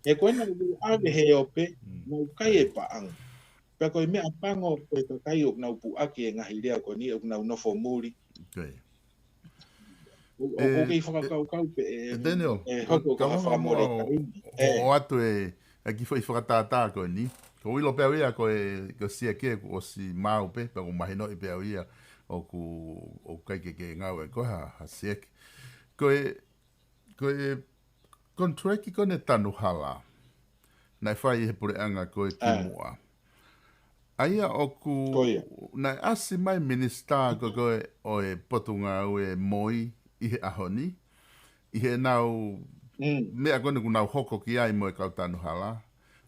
E koe na ave he ope, nau kai e paanga. Pea koe mea pango koe kakai o nau puake e ngahi rea koe ni o nau nofo muri. O kei whakakau pe e hoko ka whakamore kaini. O atu e ki whai whakatātā koe ni. Ko ilo pēo ia koe sia ke o si mau pe, pa ko mahino i pēo ia o kai ke ngau e koe ha sieke. Koe kontraki kone tanu hala. Nai whai he pure anga koe ki mua. Aia oku, nai asi mai minister koe o e potunga o e moi i he ahoni. I he nau, mea kone ku nau hoko ki ai mo e kau tanu hala.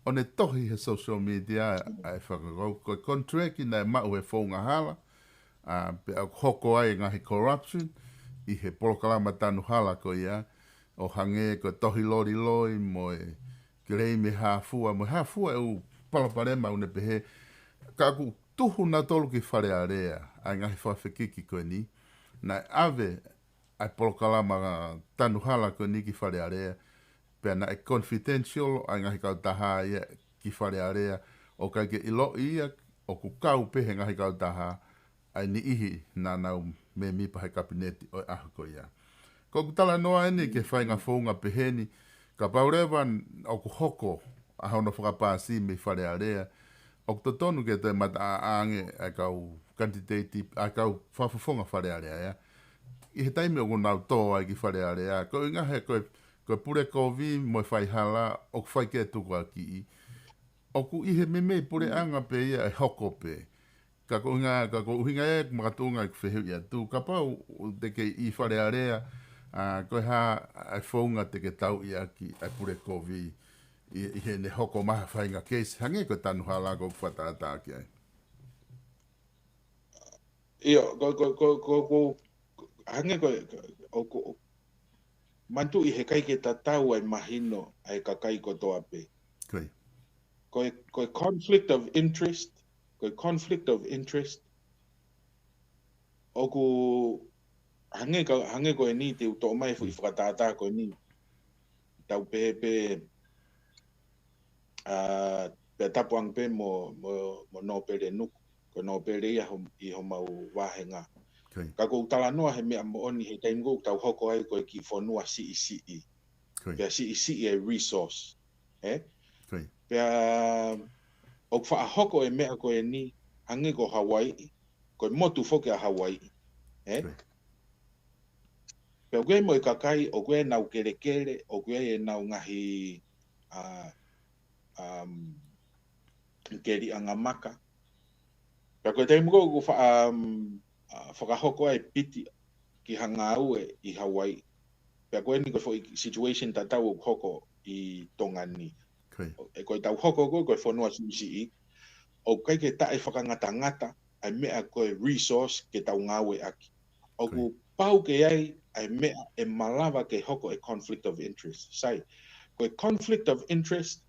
O ne tohi he social media ai whakakau. Koe kontraki nai mau he whaunga hala. Pe au hoko ai ngahi corruption. I he polokalama tanu hala ko ia. O hange ko tohi lori mo e kirei me hafua. Mo hafua e u palaparema une pehe. Ka aku tuhu na tolu ki whare area. Ai ngahi whawhekiki koe ni. Nai ave ai polokalama tanu hala ko ni ki whare area. Pea na e confidential ai ngahi kau taha ia ki whare area. O kai ke ilo ia o ku kau pehe ngahi kau taha. Ai ni ihi nā nau me mipa he kabineti o ahu ko ia. Ko ku Talanoa ene ke whai ngā whaunga peheni. Ka paurewa o ku hoko a hono whakapāsi me whare area. O to tonu ke te mata aange a kau kanititeiti a kau whafafonga whare area. I he taimi o nau tō ai ki whare area. Ko inga he koe pure kovi mo whai hala o whai ke tuku a ki i. O ku i he meme pure anga pe ia e hoko pe. Ka ko uhinga e makatunga i whewhi a tu. Ka pau te ke i whare area koe ha ai whaunga te ke tau i aki ai pure kovi. I he ne hoko maha whainga case. Hange ko tanu hala ko whatata ki ai. Ia, hange ko mantu i he kai ke tatau ai mahino ai kakai ko toa pe. Koe conflict of interest, oku hange ko e ni te uto mai fu i whakatata ko ni tau pe pe tapuang pe mo no pere nuku, ko no pere i ho mau wahenga. Ka ko talanoa he mea mo oni he taingo tau hoko ai ko ki fonua si. Pea si e resource. Pea o wha hoko e mea ko e ni hange ko Hawaii, ko motu foke a Hawaii. Pea koe mo i kakai o koe nau kere, o koe e nau ngahi keri anga maka. Pea koe taimo ko whakahoko ai piti ki hanga au i Hawaii. Pea koe ni koe situation tatau o hoko i Tongani. E koe tau hoko koe whanua si o kai ke tae whakangata ai mea koe resource ke tau ngāwe aki. O ku pau ke ai mea e malawa ke hoko e conflict of interest. Sai, koe conflict of interest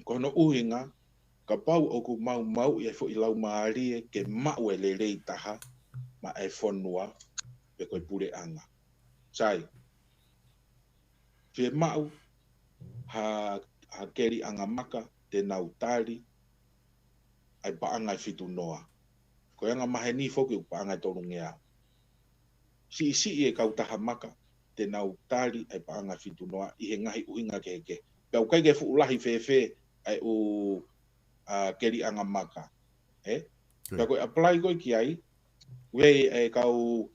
kono uhinga ka pau o ku mau i fo i lau maarie ke mau e lelei taha ma e whanua pe koe pure anga. Sai, fie mau ha keri anga maka te nau tari ai paanga i fitu noa. Koe anga mahe ni foki u paanga i tonu ngea. Si e kau taha maka te nau tari ai paanga i fitu noa i he ngahi uhinga ke heke. Pea ukai ke fuulahi fefe ai u keri anga maka. Pea koe apply koe ki ai wei e kau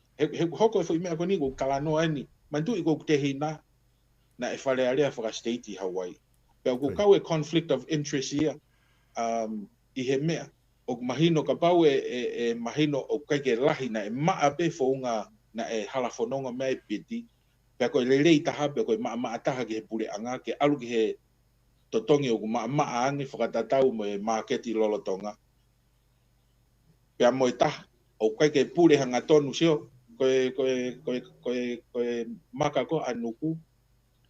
hoko e fo i mea koe ni ko kalanoa ni mantu i ko te hina na e whare area whaka state i Hawaii. Pea ko kau e conflict of interest ia i he mea o mahino ka pau e mahino o kai ke lahi na e maa pe founga na e hala fononga mai piti. Pea koe lelei taha pea koe maa taha ki he pure anga ke alu ki he totongi o ku maa angi whakatatau mo e marketi lolotonga. Pea mo e taha o kai ke pure hanga tonu sio koe maka ko anuku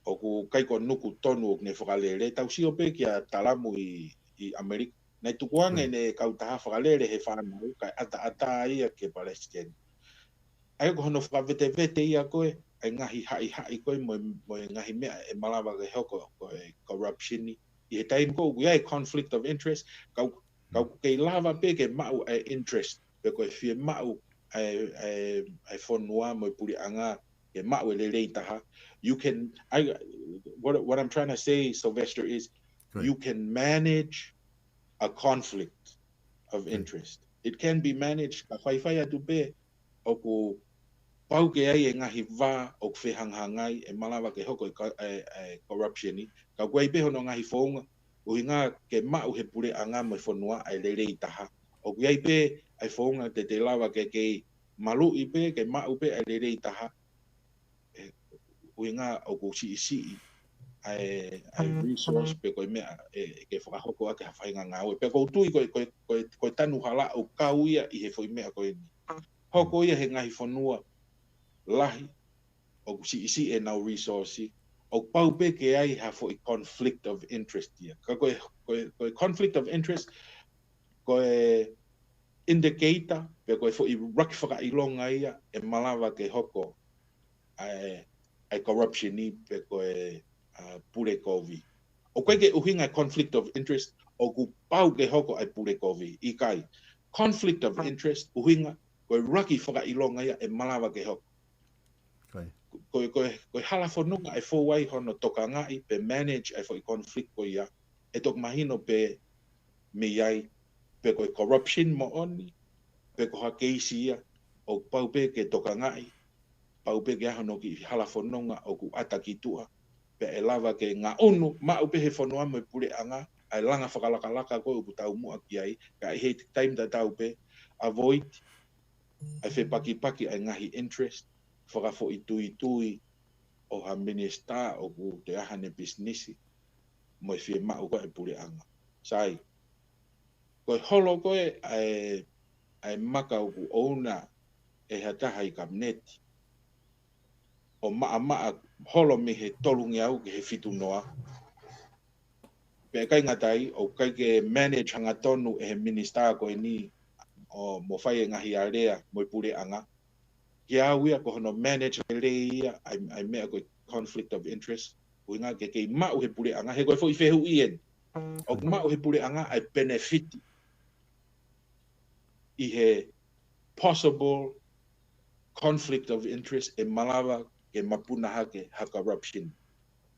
o ku kai ko nuku tonu o ne whakalele tau sio pe ki a talamu i Amerika. Nei tukuanga ne kau taha whakalele he whanau kai ata ia ke Palestine. Ai ko hono whakavete ia koe ai ngahi hai koe mo ngahi mea e malawa ke hoko koe corruption ni. I he taim ko ia conflict of interest kau kei lava pe ke mau e interest pe koe fie mau ai whanua mo puri anga ke mau e lelei taha. You can what I'm trying to say, Sylvester, is you can manage a conflict of interest. It can be managed ka whaiwhai atu pe o ku pau ke ai e ngahi wā o ku whehanghangai e malawa ke hoko e corruption ni. Ka koe pe hono ngahi whaunga o hinga ke mau he pure anga mo whanua ai lelei taha. O ku ai pe ai whaunga te lawa ke malu i pe ke mau pe ai lelei taha. O hinga o ku si ai resource pe koe mea ke whakahoko ake hawhainga ngāwe. Pe kou tui koe tanu hala o kau ia i he whoi mea koe ni. Hoko ia he ngahi whanua lahi o si e nau resource o pau pe ke ai ha whoi conflict of interest ia. Ka koe conflict of interest koe indicator pe koe whoi raki whakailonga ia e malawa ke hoko ai corruption ni pe koe pure kovi. O koe ke uhinga conflict of interest o ku pau ke hoko ai pure kovi. I kai conflict of interest uhinga koe raki whakailonga ia e malawa ke hoko. Koe hala whanunga ai fōwai hono toka ngai pe manage ai whoi conflict ko ia e tok mahino pe me ai pe ko corruption mo oni pe ko hakeisia o pau pe ke toka ngai pau pe ke hano ki hala fononga o ku ataki tua pe e lava ke nga onu ma upe he fonua mo pule anga ai langa whakalaka ko ku tau mua ki ai ka he time da tau pe avoid ai fe paki ai ngahi interest whakafo i o ha minister o ku te ahane business mo fi ma o ko e pule anga sai ko holo ko ai maka o ku ona e hata hai kamnet o maa holo me he tolungi au ke he fitu noa pe kai ngatai o kai ke manage hanga tonu e he minister ko ni o mo fai ngahi area mo pule anga ke au ia ko no manage le ia ai me ko conflict of interest o nga ke ma o he pule anga he ko fo i fehu ien o ma o he pule anga ai benefit i he possible conflict of interest e malava ke mapuna hake ha corruption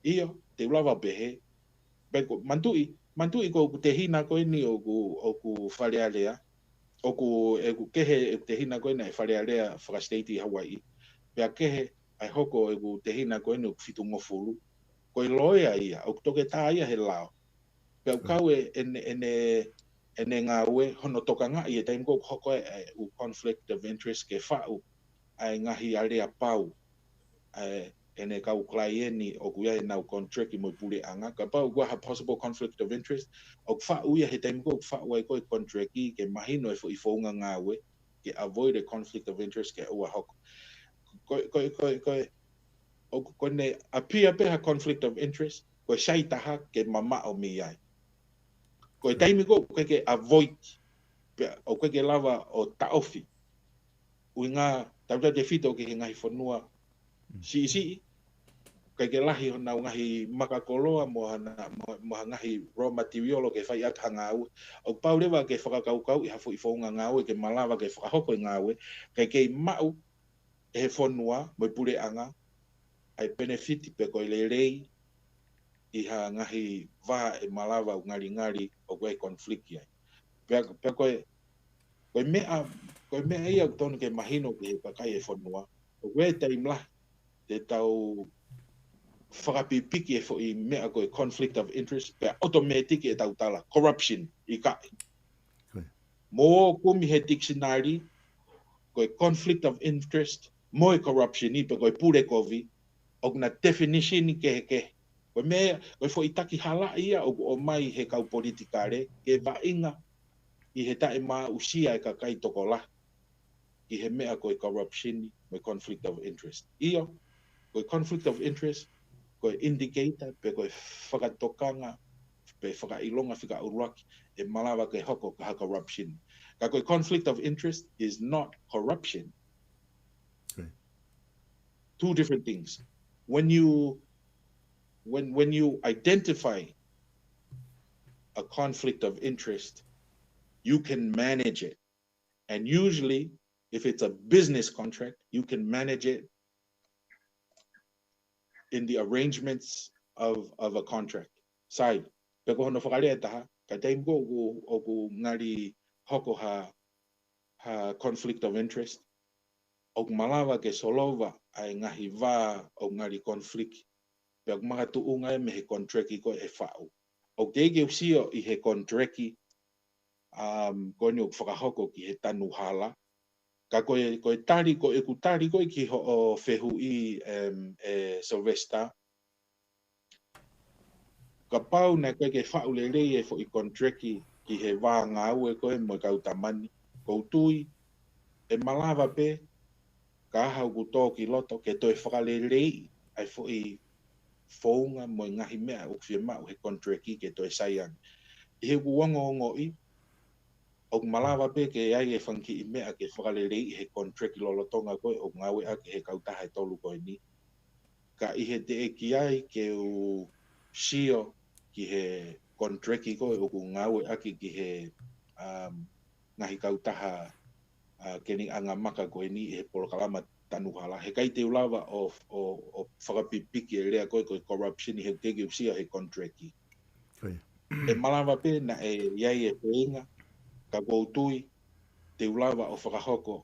iyo te lava behe beko mantui ko te hina ko ni o ku fale alea o ku e ku kehe te hina ko na fale alea fra state Hawaii pe kehe ai hoko e ku te hina ko ni fitu ngofulu ko loya ia o toke ta ia he lao pe kau ene ngawe hono toka nga ia time ko hoko u conflict of interest ke fa'u ai ngahi alea pau ene kau klaieni o kuia na contract mo pule anga ka pau gua ha possible conflict of interest o fa uia he time ko fa wai ko contract ke mahino e fo nga ngawe ke avoid a conflict of interest ke o hok ko ne apia pe ha conflict of interest ko shaita ha ke mama o mi ai ko time ko ke avoid o ke lava o taofi uinga tabia de fito ke ngai fonua si kai ke lahi na ngahi makakoloa mo ngahi raw material ke fai at hangau o pau lewa ke whakakau i hafo i whaunga ngau ke malawa ke whakahoko i ngau kai ke mau e he whonua mo pure anga ai benefit pe koe lerei i ha ngahi vaha e malawa o ngari o koe konflik ai pe koe mea ia tonu ke mahino ke he pakai e whonua o koe taimlah te tau whakapipiki e fo i mea koe conflict of interest pe automatic e tau tala corruption i kai mo kumi he dictionary koe conflict of interest mo e corruption i pe koe pure kovi o na definition ke koe mea koe fo i taki hala ia o mai he kau politikare ke vainga i he tae maa usia e ka kai tokola i he mea koe corruption mo conflict of interest iyo koe conflict of interest koe indicator pe koe whakatokanga pe whakailonga whika uruaki e malawa ke hoko ka corruption. Ka koe conflict of interest is not corruption. Okay. Two different things. When you identify a conflict of interest, you can manage it. And usually, if it's a business contract, you can manage it in the arrangements of a contract. Sai, peko hono whakarea taha, ka teim ko o ku ngari hoko ha conflict of interest. O malawa ke solova ai ngahi vā o ngari conflict. Peko mga tuunga e me he contract ko e whao. O te ike usio i he contract ko ni o whakahoko ki he tanu hala. Ka koe tari ko e ku tari ko ki ho o whehu i Sylvester. Ka pau na koe ke whau le rei e fo i kontreki ki he wā ngau e koe mo kau tamani. Kou tui e malawa pe ka hau ku tō ki loto ke toi whakale rei ai fo i whaunga mo ngahi mea o whia mau he kontreki ke toi saiang. I he kuongo ongo i o malawa pe ke ai e whanki i mea ke whakale rei he kontreki lolotonga koe o ngau e ake he kautaha e tolu koe ni. Ka i he te e ki ai ke u sio ki he kontreki ko o ku ngau aki ki he ngahi kautaha keni anga maka ko ni he polokalama tanuhala he kai te ulawa o whakapipiki e rea koe corruption i he tegi usia he kontreki. Koe. e malawa pe na e iai e pēinga, ka goutui, te ulawa o whakahoko,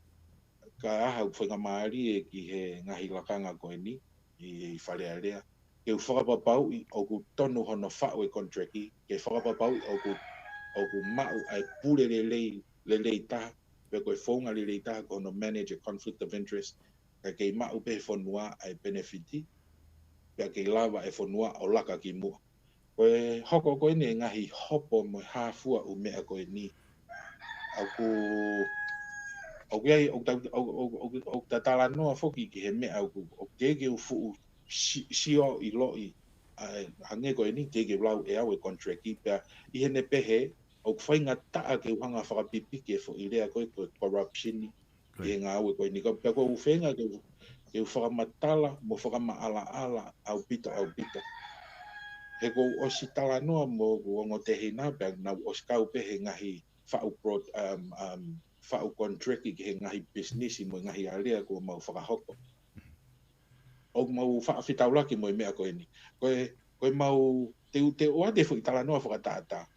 ka aha u whainga maari e ki he ngahi lakanga koe ni, i whalearea. Ke u whakapapau i o ku tonu hono whao e kontraki, ke whakapapau i o ku mau ai pure le lei taha, pe koe whaunga le lei taha ko hono manage a conflict of interest, ka kei mau pe whanua ai benefiti, pe kei lava e whanua o laka ki mua. Koe hoko koe ne ngahi hopo mo hāfua u mea koe ni. O ta talanoa foki ki he mea o tege u fuu sio i loi hange koe ni tege lau e au e kontraki pia i hene pehe o whainga taa ke uhanga whakapipi ke fo i rea koe koe corruption ni i he ngā au e koe ni pia koe u whenga ke u whakamatala mo whakamaala ala au pita he ko o si talanoa mo o te hina pia na o skau pehe ngahi whau kontraki ki he ngahi business i mo ngahi alea ko mau whakahoko. O mau whaafitaulaki mo i mea koe ni. Koe mau te oa te whaki talanoa whakataata.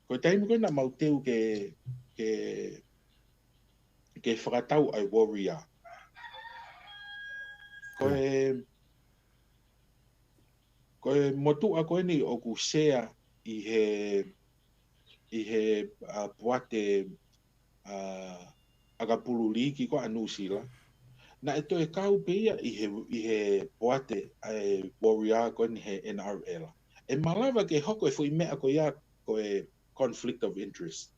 Koe taimu koe na mau teu ke whakatau ai warrior. Koe motu a koe ni o ku sea i he puate agapuluri ki ko anusila. Na e toi kau peia i he poate ai warrior ko ni he NRL. E malawa ke hoko e fui mea ko ia ko e conflict of interest.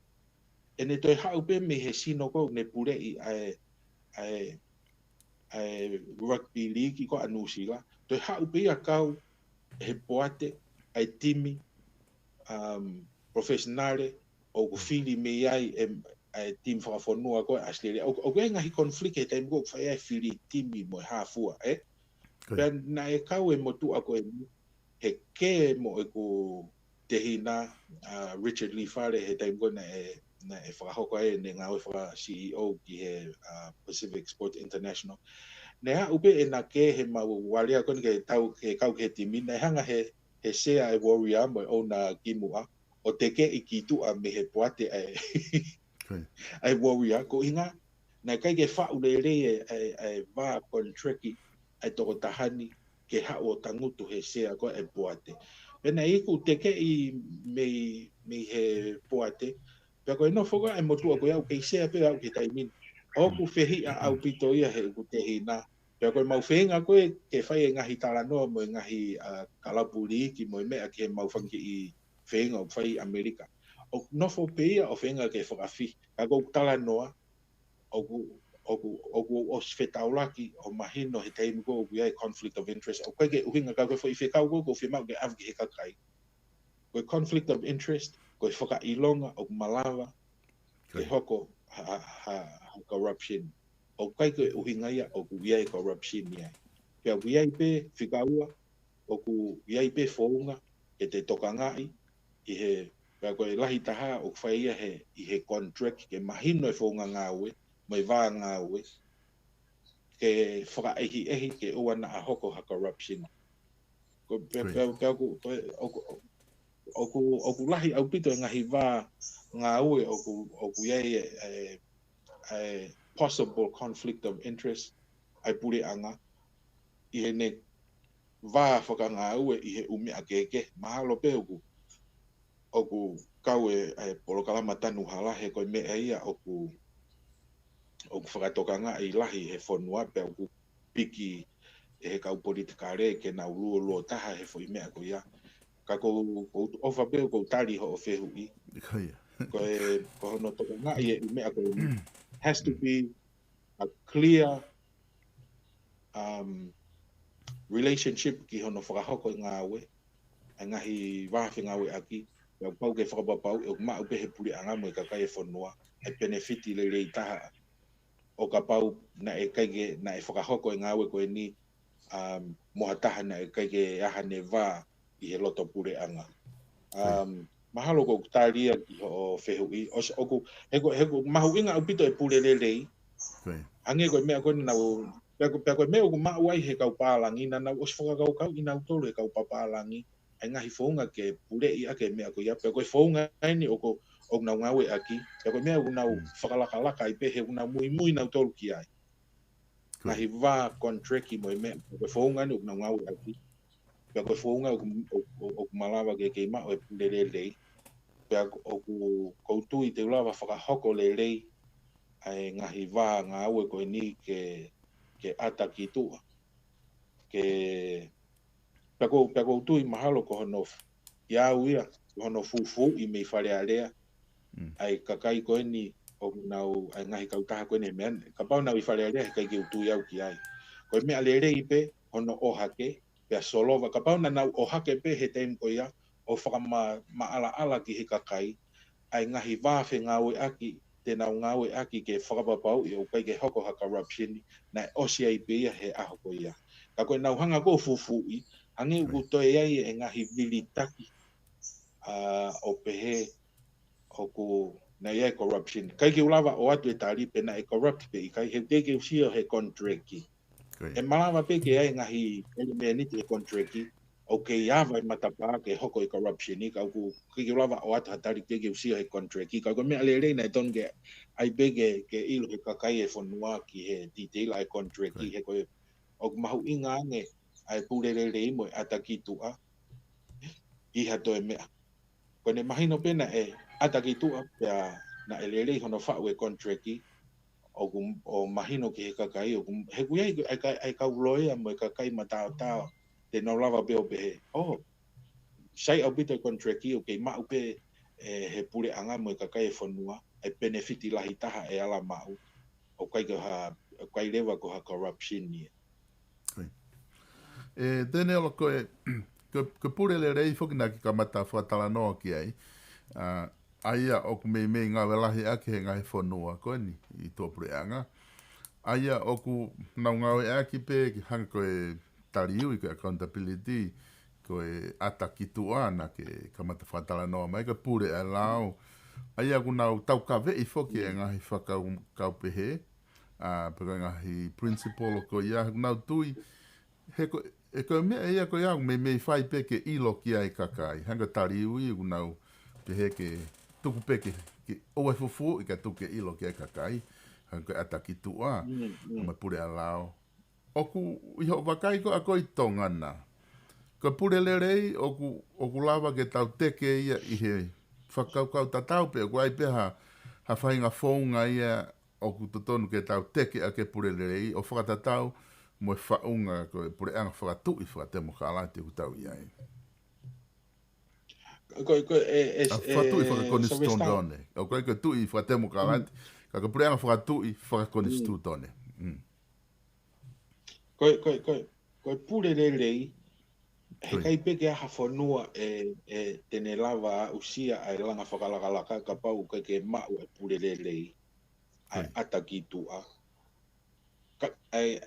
E ne toi hau pe me he sino ko ne pure i ai rugby league ko anusila. Toi hau peia kau he poate ai timi professionale o fili me ai ai team whakafonua koe Australia. O koe ngahi conflict e taim ko whai ai fili timi mo hāfua, Pea na e kau e motu a koe he ke mo e ko te hina Richard Lee Fale he taim ko na e whakahoko e ne ngā whaka CEO ki he Pacific Sport International. Ne ha upe e na ke he mau walea koe ke tau ke kau ke timi, na hanga he sea e warrior mo o na kimua, o te ke i ki tua me he poate ai warrior ko inga na kai ke fa ule ai va kontraki ai toko tahani ke ha o tangutu he sea ko e poate pena i ku te ke i me he poate pe ko no foga e motu ko au ke sea pe au ke taimin o ku fehi au pito ia he ku te hina pe ko mau fenga ko ke fai ngahi Talanoa mo ngahi kalapuli ki mo me ke mau fangi i fenga o fai Amerika o no fo peia o fenga ke whakafi ka go Talanoa o sfetaulaki o mahino he teimu ko ia conflict of interest o koe ke uhinga ka koe fo i whekau ko whimau ke avki he kakai koe conflict of interest koe whakailonga o malawa ke hoko ha corruption o koe ke uhinga ia o ku ia corruption ia pia ia pe whikaua o ku ia pe founga ke te tokangai i he pia koe lahi taha o whaia he i he contract ke mahino e founga ngāwe mai vā ngāwe ke whakaehi ke uana a hoko ha corruption. Ko pia ku lahi au pito ngahi vā ngāwe o ku iei possible conflict of interest ai pure anga i he ne vā whakangāwe i he umea keke mahalo pe o ku kau polokalama tanu hala he koe mea ia o ku whakatokanga i lahi he whanua pe o ku piki he kau politikare ke na uluo taha he fo i mea ko ia ka ko ofa pe ko tali ho o whehu i ko hono tokanga i mea ko has to be a clear relationship ki hono whakahoko i ngāwe ngahi wāwhi ngāwe aki pia pau ke whakapapau e mā upe he puri anga mo i kakai e whanua e benefiti le rei taha o ka pau na e kaike na e whakahoko i ngāwe koe ni moha taha na e kaike aha ne vā i he loto pure anga. Mahalo ko taria ki ho whehu i oku heko mahu inga upito e pure le rei ange koe mea koe na pia koe mea uku maa wai he kau pālangi na na os whakakau kau i nau tolu he kau papalangi ai ngahi fonga ke pule I ake mea ko ia pe ko fonga ni o ko o na ngawe aki pe ko mea una whakalaka I pe he una mui na tolu ki ai ngahi va contract I mo mea ko fonga ni o na ngawe aki pe ko fonga o malawa ke ma o pule le pe o ko tu I te lava whakahoko le ai ngahi va ngawe ko ni ke ata ki tu ke peko tu I mahalo ko hono ia uia hono fufu I me whare area ai kakai ko ni o nau ai ngahi kautaha ko ni men ka pau nau I whare area kai ki utu iau ki ai ko me alere I pe hono o hake pe solova ka pau na nau o hake pe he tem ko ia o whakama ala ki he kakai ai ngahi wafe ngawe aki te nau ngawe aki ke whakapapau I o kai ke hoko ha corruption na osi ai pe ia he aho ko ia ka koe nau hanga ko fufu I ange uku toi ai e ngahi vilitaki o pehe hoku na ia corruption kai ke ulawa o atu e tari pe na e corrupt pe I kai he te ke usio he contract e malawa pe ke ai ngahi elemeniti e contract o ke iava I matapa ke hoko I corruption I ka uku ke ulawa o atu hatari pe ke usio he contract ka ko me alere na ton ke ai pe ke ilo he kakai e fonua ki he detail ai contract he ko o mahu inga nge ai pulele mo ataki tua I hato e mea kone mahino pena e ataki tua pea na elele hono whau e contract o mahino ki he kakai o he kuia ai kauloia mo e kakai matao tao te no lava pe o pehe sai au pita contract o ke mau pe he pule anga mo e kakai e whanua e benefiti lahi taha e ala mau o kai lewa ko ha corruption ni tēne alo ko pure le rei whoki nā ki ka mata whatalanoa ki ai. Aia o ku mei ngā welahi ake he ngai whanua koe ni I tō pure anga. Aia o ku nau ngāwe ake pe ki hanga koe tariu I koe accountability koe ata ki tuana ke ka mata whatalanoa mai ka pure e lao. Aia ku nau tau ka vei whoki e ngahi whakau pehe. Peko ngahi principle o koe ia nau tui he ko e ko me ia ko ia me fai pe ke ilo ki ai kakai hanga tari ui nau pe he ke tuku pe ke o e fufu I ka tuku ilo ki ai kakai hanga ataki tua ma pure alao oku I ho wakai ko a koi tongana ko pure le rei oku lava ke tau teke ia I he whakaukau tatau pe ko ai pe ha whainga whaunga ia oku totonu ke tau teke a ke pure le rei o whakatatau mo whaunga ko e pure anga whakatui whakatemo ka alati ku tau iai. Whakatui whakakoni stondone. O koe ko tui whakatemo ka alati, ka pure anga whakatui whakakoni stondone. Koe pure rei, he kai peke aha whanua tene lava usia ai langa whakalakalaka ka pau kai ke mau e pure rei. Ai ataki tua. Ai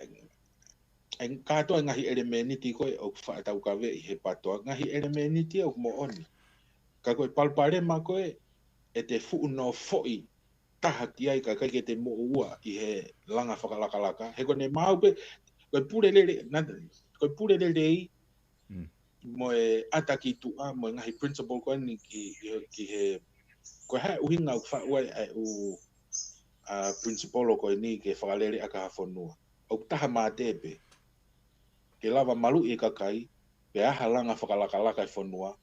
katoa ngahi elemeniti koe o whaatau ka vei he patoa. Ngahi elemeniti o mo oni. Ka koe palpare ma koe e te fuu no foi taha ki ai ka kai ke te mo ua I he langa whakalakalaka. He kone mau pe koe pure lele mo e ataki tua mo ngahi principle koe ni ki he koe hae uhinga u whaua ai u principle koe ni ke whakalere aka hawhanua. O taha mā tepe. Ke lava malu I kakai, pe aha langa whakalakalaka I whanua,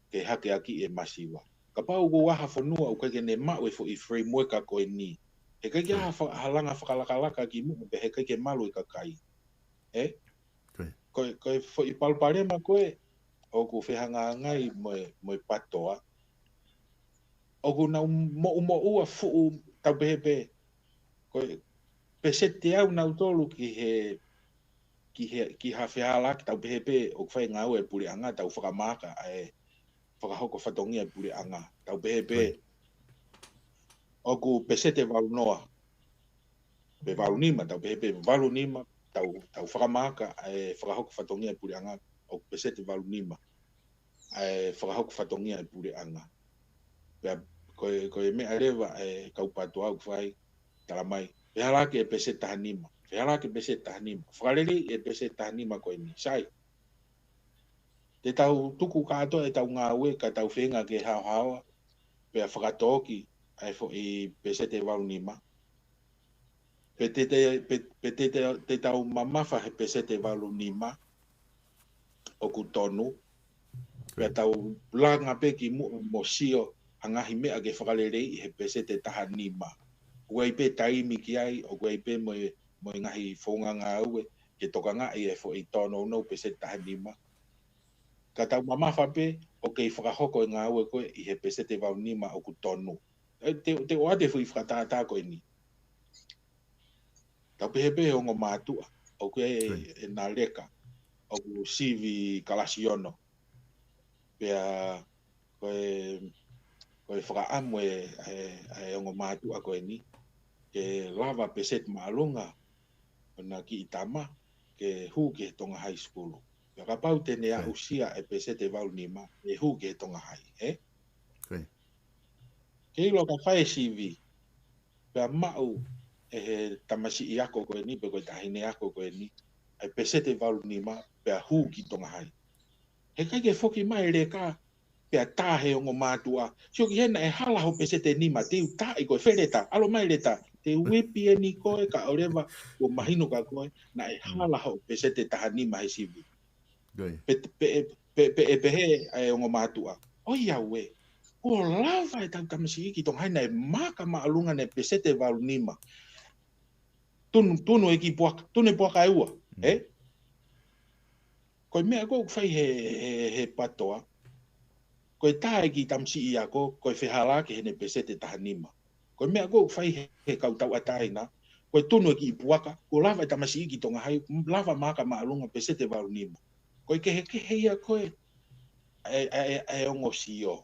ke hake aki e masiwa. Ka pau ko aha whanua o kai ke ne mau e fo I framework a koe ni. He kai ke aha langa whakalakalaka ki mu, pe he kai ke malu I kakai. Koe fo I palpare ma koe, o ku whehanga ngai mo patoa. O ku nau mo ua fuu tau pehepe. Koe pesete au nau tolu ki ha whehala ki tau pehepe o kwhai ngau e puri anga tau whakamaka e whakahoko whatongi e puri anga tau pehepe o ku pesete walunoa pe walunima tau pehepe walunima tau whakamaka e whakahoko whatongi e puri anga o pesete walunima e whakahoko whatongi e puri anga koe mea rewa e kaupatu au kwhai talamai pehalake e pesete tahanima Wheala ke bese tahanima. Whakarere e bese tahanima koe ni. Sai. Te tau tuku katoa e tau ngā ue ka tau whenga ke hao pea whakatoki ai fo I pesete wau nima. Pe te tau mamafa he pesete wau nima o ku tonu. Pea tau langa pe ki mo sio hangahi mea ke whakalelei he pesete taha nima. Ua pe taimi ki ai o ua pe mo ngahi whaunga ngā ue ke toka ngā I fo I tono no pesete taha nima. Ka tau mamafa pe o kei whakahoko ngā ue koe I he pesete wau nima o ku tonu. Te oa te fui whakatata koe ni. Tau pehe o ngō mātua o koe e nā leka o ku sivi kalasiono. Pea koe whakaamu e o ngō mātua koe ni. Ke lava pesete maalunga o nā ki itama ke hu ke tonga high school. Pea ka pau tene a usia e pesete wau nima e hu ke tonga high. Ke ilo ka whae sivi. Pea mau e he tamasi I ako koe ni, pe koe tahine ako koe ni, ai pesete walu nima, pea hu ki tonga hai. He kai ke whoki mai le ka, pea tahe o ngō mātua. Sio ki hena e hala ho pesete nima, te u tae koe whereta, alo mai le ta, te wepi e ni koe, ka orewa, o mahino ka koe, na e hala ho pesete taha nima he sivi. Pe e pehe e o ngō mātua. O ia we, o lava e tau tamasi ki tonga hai, na e maka maalunga ne pesete walu nima. Tunu e ki puaka, tunu e puaka e ua, Koe mea ko whai he patoa, koe tae ki tamsi I ako, koe whehala ke hene pesete taha nima. Koe mea ko whai he kautau ataina, koe tunu e ki puaka, ko lava e tamasi ki tonga hai, lava maka maalunga pesete walu nima. Koe ke heia koe, e ongo sio,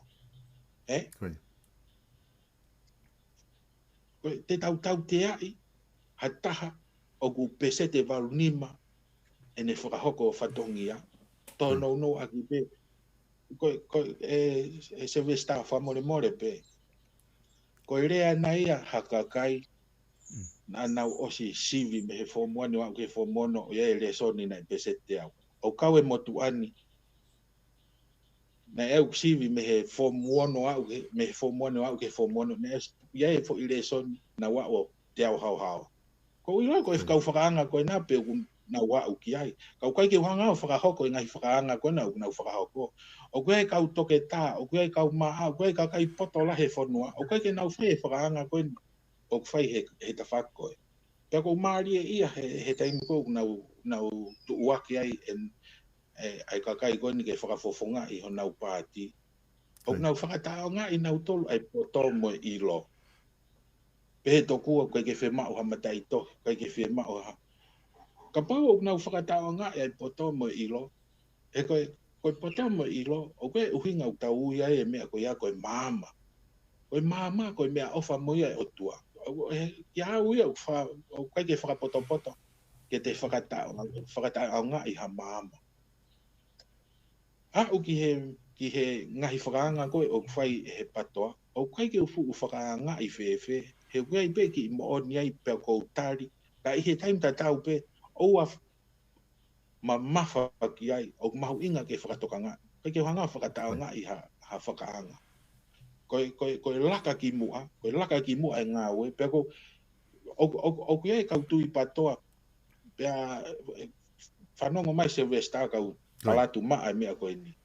Koe te tau te ai, hataha, o ku pesete walu nima, e ne whakahoko o whatongia. Tono no aki pe. Koe e se vesta whamore more pe. Koe rea na ia hakakai, na nau osi sivi me he whomuani wau ke whomono, o ia e le soni na pesete au. O kau e motu ani, na eu sivi me he whomuano au, me he whomuani wau ke whomono, na ia e fo I le soni, na wau te au hau hau. Ko ila ko kau whakaanga koe nā pe na wau ki ai. Kau kai ke whanga o whakahoko I ngai whakaanga koe na whakahoko. O koe kau toke tā, o koe kau maha, o koe kau kai poto la he whanua, o koe ke nau whai whakaanga koe o whai he tawhak koe. Pea ko maari e ia he taimu koe nau tuuaki ai ai kakai koe ni ke whakafofonga I ho nau pāti. O nau whakatao ngā I nau tolu ai poto mo ilo. Pehe tokua koe ke whemau hamatai to, koe ke whemau ha. Ka pau o nau whakatao ngā ai poto mo ilo. E koe poto mo ilo, o koe uhinga u tau ia e mea koe ia koe māma. Koe māma koe mea ofa mo ia e otua. Ia au ia o koe ke whakapoto-poto, ke te whakatao ngā I ha māma. Hau ki he ngahi whakaanga koe o whai he patoa, o koe ke ufu whakaanga I whewhe, he koe pe ki mo oni ai pe kou tari, ka I he taim tatau pe, oua mamafa ki ai, o mahu inga ke whakatoka ngā. Koe ke hanga whakatao ngā I ha whakaanga. Koe laka ki mua e ngā ue, pe o koe kau tui patoa, pea whanongo mai se vesta kau palatu maa mea koe ni.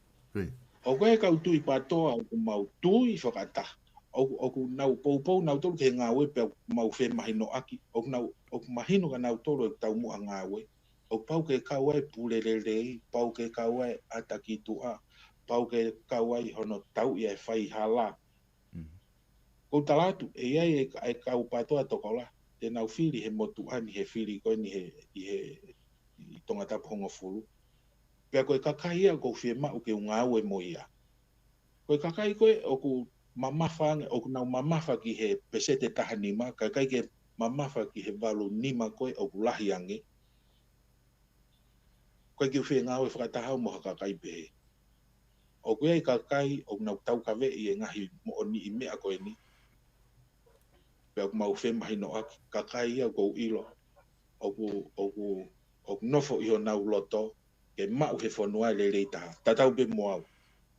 O koe kau tui patoa, o mau tui whakata. O ku nau poupou nau tolu ke ngā ue, pe mau whe mahino aki. O ku mahino ka nau tolu e tau mua ngā ue. O pau ke kau ai pulelelei, pau ke kau ai atakitua, pau ke kau ai hono tau I e whai hala. Ko talatu, e ai e kau patoa tokola, te nau whiri he motu ani he whiri koe ni he tonga tapu hongo furu. Pea koe kakai ia kou whie mau ke ngā ue mo ia. Koe kakai koe o ku mamafa, o ku nau mamafa ki he pesete taha nima, kakai ke mamafa ki he walu nima koe o ku lahi ange. Koe ki whie ngā ue whakatahau mo hakakai pehe. O koe ai kakai o nau tau kawe I e ngahi mo oni I mea koe ni. Pea ku mau whe mahino aki, kakai ia kou ilo. O ku nofo I ho nau loto, ke mau he whanua le rei taha. Tatau pe moau.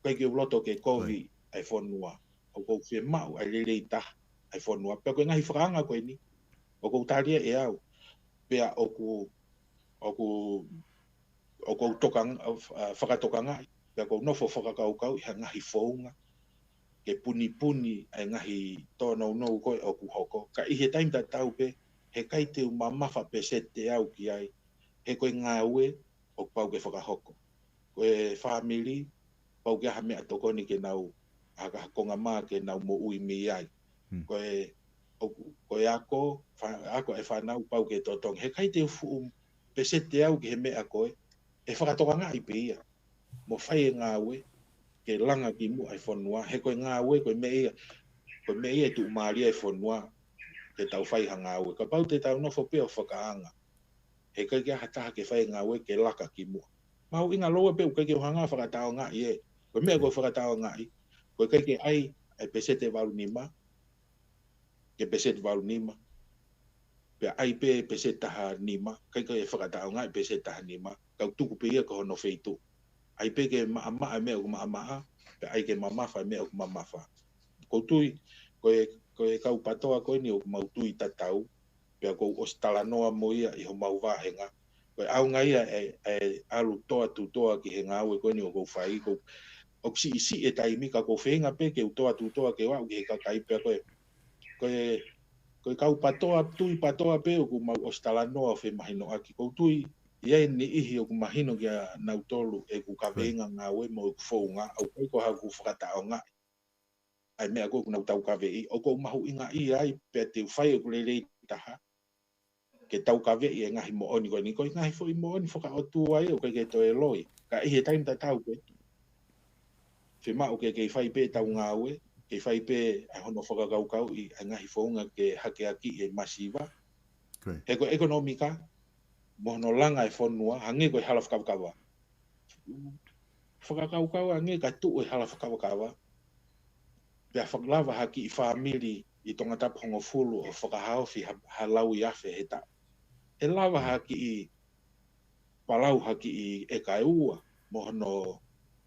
Kai ke uloto ke kovi ai whanua. O kou whi mau ai le rei taha ai whanua. Pea koe ngahi whakaanga koe ni. O kou taria e au. Pea o kou whakatokanga. Pea kou nofo whakakaukau i ha ngahi whaunga. Ke puni ai ngahi tōnau nou koe o ku hoko. Ka i he taim tatau pe, he kai te umamafa pe se te au ki ai. He koe ngā ue o pau ke whakahoko. Koe whamiri, pau ke aha mea tokoni ke nau, haka konga maa ke nau mo ui mi ai. Koe ako e whanau pau ke totong. He kai te ufu pe se te au ki he mea koe, e whakatokanga i pe ia. Mo whai e ngā ue, ke langa ki mu ai whanua, he koe ngā ue, koe me ia tu maria ai whanua, ke tau whai ha ngā ue. Ka pau te tau nofo peo whakaanga. He kai kia hataha ke whai ngā ue, ke laka ki mua. Mau inga loa peo, kai ke hanga whakatao ngā i e. Koe mea koe whakatao ngā i. Koe kai ke ai pesete waru nima, ke pesete waru nima. Pea ai pesete taha nima, kai kai whakatao ngā i pesete taha nima. Kau tuku pe ia ka hono wheitu. Ai pe ke maa mea o maa, pe ai ke mamafa mea o mamafa. Ko tui, koe kau patoa koe ni o mau tui tatau, pe ko o Talanoa Moe i ho mau wahenga. Koe au ngai e alu toa tu toa ki he ngāue koe ni o kou whai, o si e taimi ka kou whenga pe ke utoa tu toa ke wau ki he kakai pe koe kau patoa, tui patoa pe o kou mau o Talanoa whe mahino aki. Kou tui, ia ni ihi o kumahino kia nau tolu e ku kawenga ngā ue mo ku whaunga au kai ko hau ku whakatao ngā ai mea ko nau tau kawe i o ko mahu inga i ai pe te whai o kurelei taha ke tau kawe i e ngahi mo oni ko ni ko ngahi fo i mo oni whaka o tu ai o kai ke to e loi ka i he taim ta tau pe whi mao ke whai pe tau ngā ue ke whai pe ai hono whakakaukau i a ngahi whaunga ke hake aki e masiva he ko ekonomika mono langa e whanua, hange koe hala whakawakawa. Whakakaukawa hange ka tu e hala whakawakawa. Pea whaklawa haki i whamiri i tonga tapu hongo fulu o whakahao fi halau i awhe he ta. He lawa haki i palau haki i e kai ua mohono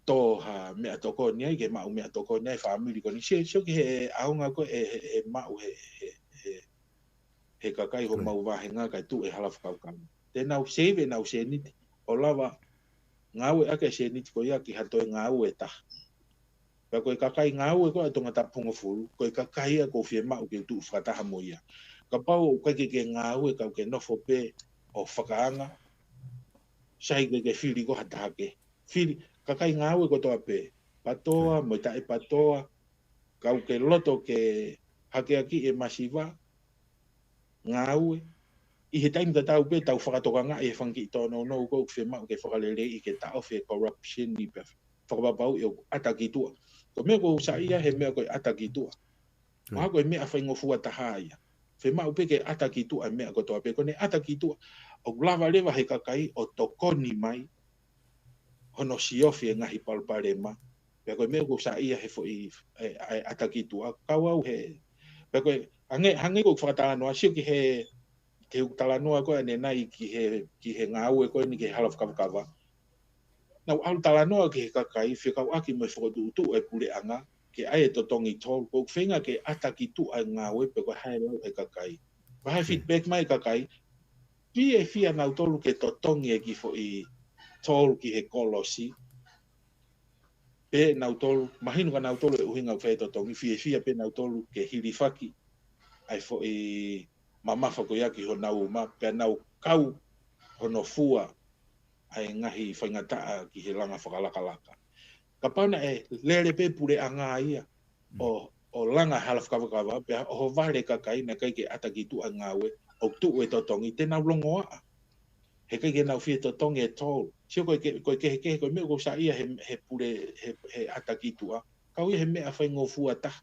tō ha mea toko ni ai ke mau mea toko ni ai whamiri ko ni sio ki he aunga koe e mau he kakai ho mau wahenga kai tu e hala whakawakawa. Te nau seve nau seniti o lava ngāue ake seniti ko ia ki hatoi ngāue taha. Pea koe kakai ngāue koe atonga tapunga fulu, koe kakai a ko whie mau ke tu whakataha mo ia. Ka pau kai ke ngāue kau ke nofo pe o whakaanga, sai ke whiri ko hatake. Whiri, kakai ngāue ko toa pe, patoa, mo tae patoa, kau ke loto ke hake aki e masiva, ngāue, i he taim tau pe tau whakatokanga e whanki tōno no ko whe mau ke whakalere i ke tau whe corruption ni pe whakapapau i o atakitua. Ko mea ko usaia he mea koe atakitua. Maha koe mea whaingofua taha ia. Whe mau pe ke atakitua mea ko toa pe ko ne atakitua. O lava lewa he kakai o tokoni mai hono siofi e ngahi palparema. Pea koe mea ko usaia he fo i atakitua. Kau au he. Pea koe hange ko whakatanoa sio ki he ke Talanoa koe ane nai ki he ngāue koe ni ke hala whakawakawa. Nau au Talanoa ki he kakai, whikau aki mai whakotu utu e pure anga, ke ai e totongi tōl, kou whenga ke ataki tu ai ngāue pe koe hae lau e kakai. Ko hae feedback mai kakai, pi e whia nau tolu ke totongi e ki fo i tōl ki he kolosi, pe nau tolu, mahinu ka nau tolu e uhinga whae totongi, whia pe nau tolu ke hiriwhaki, ai fo i mamafa ko yaki ho nau ma pe nau kau hono fua ai ngahi whaingataa ki he langa whakalakalaka. Ka pauna e lere pe pure anga ia o langa hala whakawakawa pe o vare kakai na kai ke ataki tu a ngāue o tu e totongi te nau longoa. He kai ke nau whie totongi e tōl. Sio koe ke koe mea ko sa ia he pure he ataki tu a. Kau ia he mea whaingofua taha.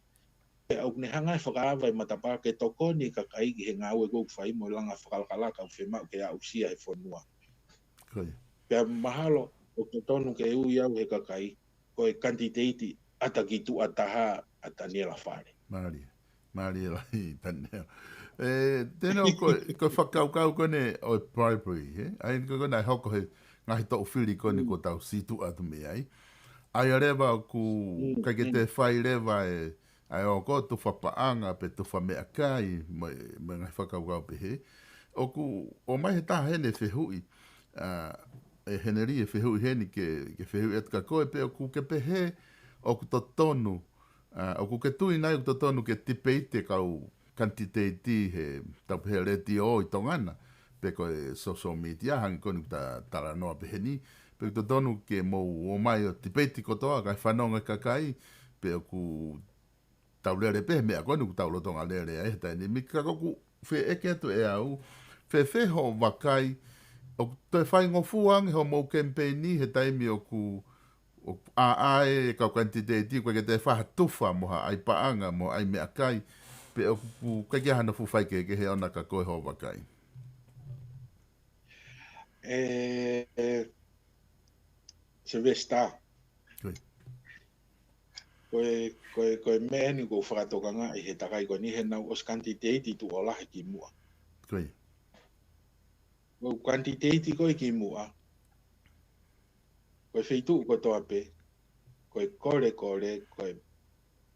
Au ne hanga whakaawa i matapa ke toko ni kakai ki he ngāue kou whai mo langa whakalakalaka o whemau ke au sia he whanua. Pea mahalo o ke tonu ke ui au he kakai koe Kanititeiti ataki tu ataha ataniela whare. Maria lai tanea. Tēnā koe whakaukau kone o primary, he? Ai koe nai hoko he ngahi tau whiri koni ko tau situ atu me ai. Ai a rewa ku kai ke te whai rewa ai o ko tu whapaanga pe tu whamea kai me ngai whakaukau pe he. O mai he taha hene whehui, e heneri e whehui heni ke whehui etka koe pe o ku ke pehe o ku totonu, o ku ke tui nai o ku totonu ke tipeite kau kantiteiti he tau pehe reti o i tongana pe koe social media hangi koni ta talanoa pehe ni pe ku totonu ke mou o mai o tipeiti kotoa kai whanonga kakai pe o ku tau lere pehe mea koni ku tau lotonga lere e ta ni mika koku whe eke atu e au whe ho wakai o te whai ngofuang ho mou campaigni he taimi o ku e kau kantiteiti koe ke te whaha tuwha moha ai paanga mo ai mea kai pe o ku kai kia hana fuwhai ke he ona ka koe ho wakai. Se vesta. Koe. Koe mea ni ko whakatokanga i he takai ko ni he nau os kantiteiti tu ola he ki mua. Koe. Ko kantiteiti koe ki mua. Koe wheitu ko toa pe. Koe koe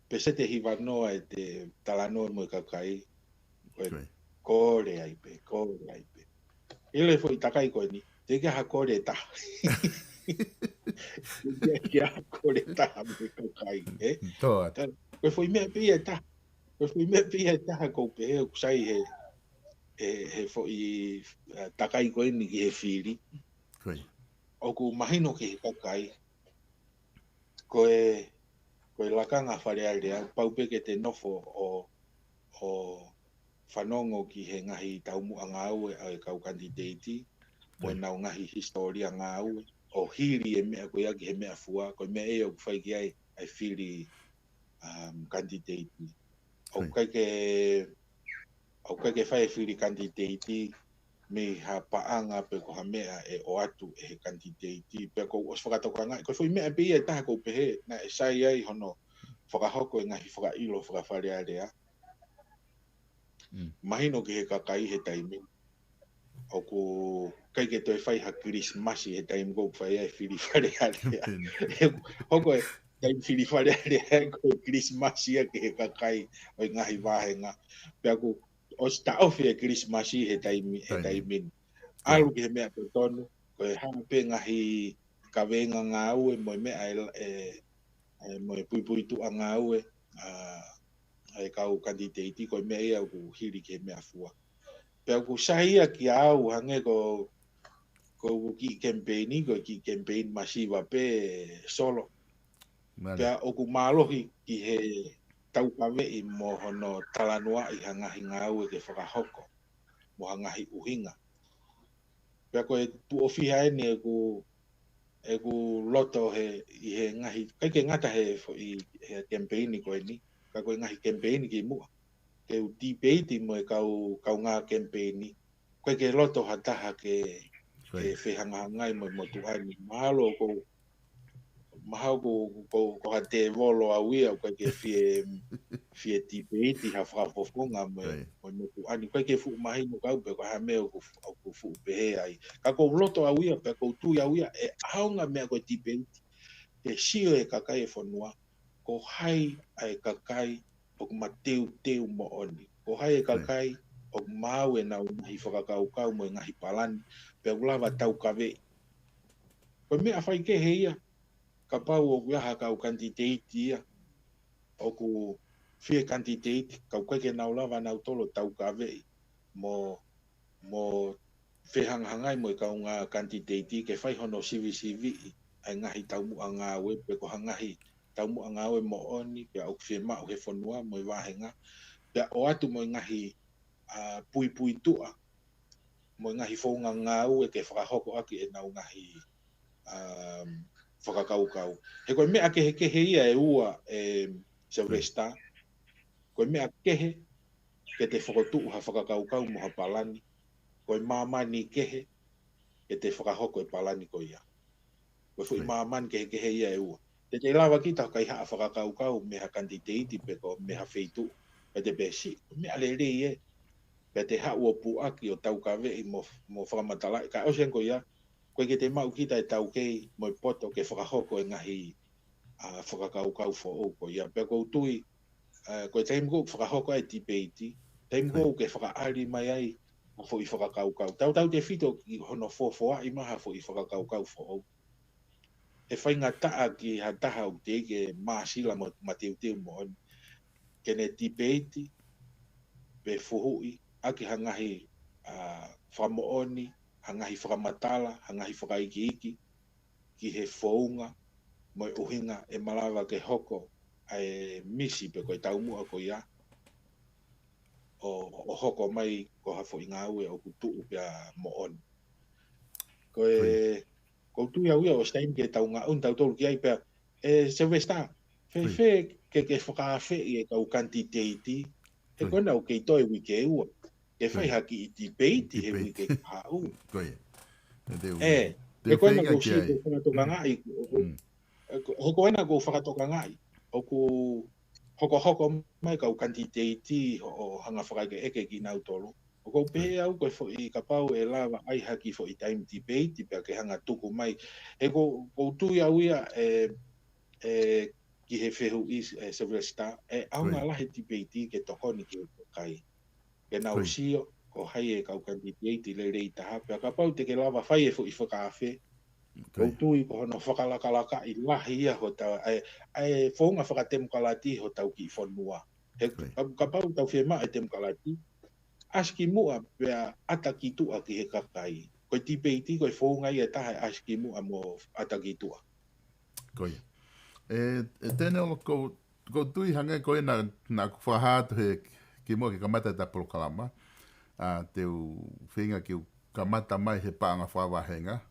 pesete hi wanoa e te talanoa mo kakai. Koe kore ai pe. Ele fo i takai koe ni. Te kia ha kore ta. Te kia ha kore ta mo kakai. Toa. Koe fo i mea pia ta. Koe fo i mea pia ta ha kou pe he kusai he fo i takai koe ni ki he whiri. O ku mahino ki he kakai. Koe lakanga wharearea, paupeke te nofo o whanongo ki he ngahi taumu a ngāue ai kau kantiteiti, mo nau ngahi historia ngāue, o hiri e mea koe aki he mea fua, koe mea e o kwhai ki ai whiri kantiteiti. Au kai ke whai whiri kantiteiti, me ha paanga pe ko ha mea e o atu e he kantiteiti pe ko os whakatokanga ko fui mea pia taha ko pehe na e sai ai hono whakahoko e ngahi whakailo whakawharearea mahino ki he kakai he taimi o ko kai ke toi whai ha Christmasi he taimi ko whai ai whiri wharearea hoko e taimi whiri wharearea ko Christmasi ki he kakai o ngahi wahenga pe ko o sta ofi e Christmasi he taimi alu ki he mea te tonu ko e hampe ngahi kawenga ngāue mo mea mo pui tu a ngāue e kau kantiteiti ko mea ia ku hiri ki he mea fua pe ku sahia ki au hange ko ki campaign masiva pe solo pe o ku malohi ki he tau kawei mo hono Talanoa i hangahi ngāue ke whakahoko mo hangahi uhinga. Pea koe tu ofia ene e ku loto i he ngahi, kai ke ngata he campaigni koe ni, ka koe ngahi campaigni ki mua. Ke u tipeiti mo e kau ngā campaigni, koe ke loto hataha ke whehangahangai mo tuani. Mahau ko ha te volo a wia koe ke fie tipeiti ha whakafofonga mo tuani. Koe ke fu mahi mo kau pe ko ha mea ku fu pehe ai. Ka ko loto a wia pe ko tui a wia e aonga mea koe tipeiti. Te sio e kakai e whanua. Ko hai ai kakai o mateu mo oni. Ko hai e kakai o mau e nau ngahi whakakau mo ngahi palani. Pe ulawa tau kawe. Koe mea whai ke heia. Ka pau o kuaha kau kantiteiti ia. O ku whie kantiteiti. Kau koe ke nau lawa nau tolo tau kawei. Mo whehanghangai mo i kau ngā kantiteiti. Ke whai hono sivi. Ai ngahi taumu a ngāwe. Pe ko hangahi taumu a ngāwe mo oni. Pe au whie mao he whanua mo i wahenga. Pe o atu mo i ngahi pui tua. Mo i ngahi whaunga ngāwe ke whakahoko aki e nau ngahi whakakaukau. He koe mea kehe ia e ua Silvesta. Koe mea kehe ke te whakotuu ha whakakaukau mo ha palani. Koe mamani kehe ke te whakahoko e palani ko ia. Koe fui mamani kehe ia e ua. Te lawa kita kai haa whakakaukau me ha kantiteiti pe ko me ha wheitu. Pe te besi. Mea lere ie. Pe te haa ua puaki o tau kawe mo whakamatala. Ka ausen ko ia. koe ke te mau kita e tau kei mo poto ke whakahoko e ngahi whakakaukau fo o ko ia pe ko tui koe taim ko whakahoko e tipeiti taim ko ke whakaari mai ai fo I whakakaukau tau te whito I hono fofoa I maha fo I whakakaukau fo o e whainga taa ki ha taha o te ke maasila mo mateu mo on kene tipeiti pe fuhui aki hangahi whamooni hangahi whakamatala hangahi whakaiki ki he founga mo uhinga e malawa ke hoko ai misi pe koe taumua ko ia o hoko mai ko hafo I ngā ue o kutu pia moon koe ko tu ia o stein ke taunga un tau tolu ki ai pe se vesta fe ke whakawhi e kau Kanititeiti e kona o kei toi wike ua e whai haki I tipeiti he wike hau e kona ko si ko whakatoka ngai he koena ko whakatoka ngai o ku hoko mai kau Kanititeiti o hanga whakaike eke ki nau tolu o ko pe au ko I ka pau e lava ai haki fo I time tipeiti pe ke hanga tuku mai e ko tu ia uia ki he whehu I Silvester au ngā lahi tipeiti ke tokoni ki kai ke nau sio ko hai e kau Kanititeiti le rei taha pe ka pau te ke lava whai e fo I whakawhi ko tui ko hono whakalakalaka I lahi ia ho tau ai whaunga whakatemu kalati ho tau ki whanua ka pau tau whiema e temu kalati aski mua pea ataki tua ki he kakai ko tipeiti ko whaunga ia taha aski mua mo ataki tua koe tēne o ko tui hanga koe na whahātu he ki mua ki kamata ta polokalama teu whinga ki kamata mai he paanga whawahenga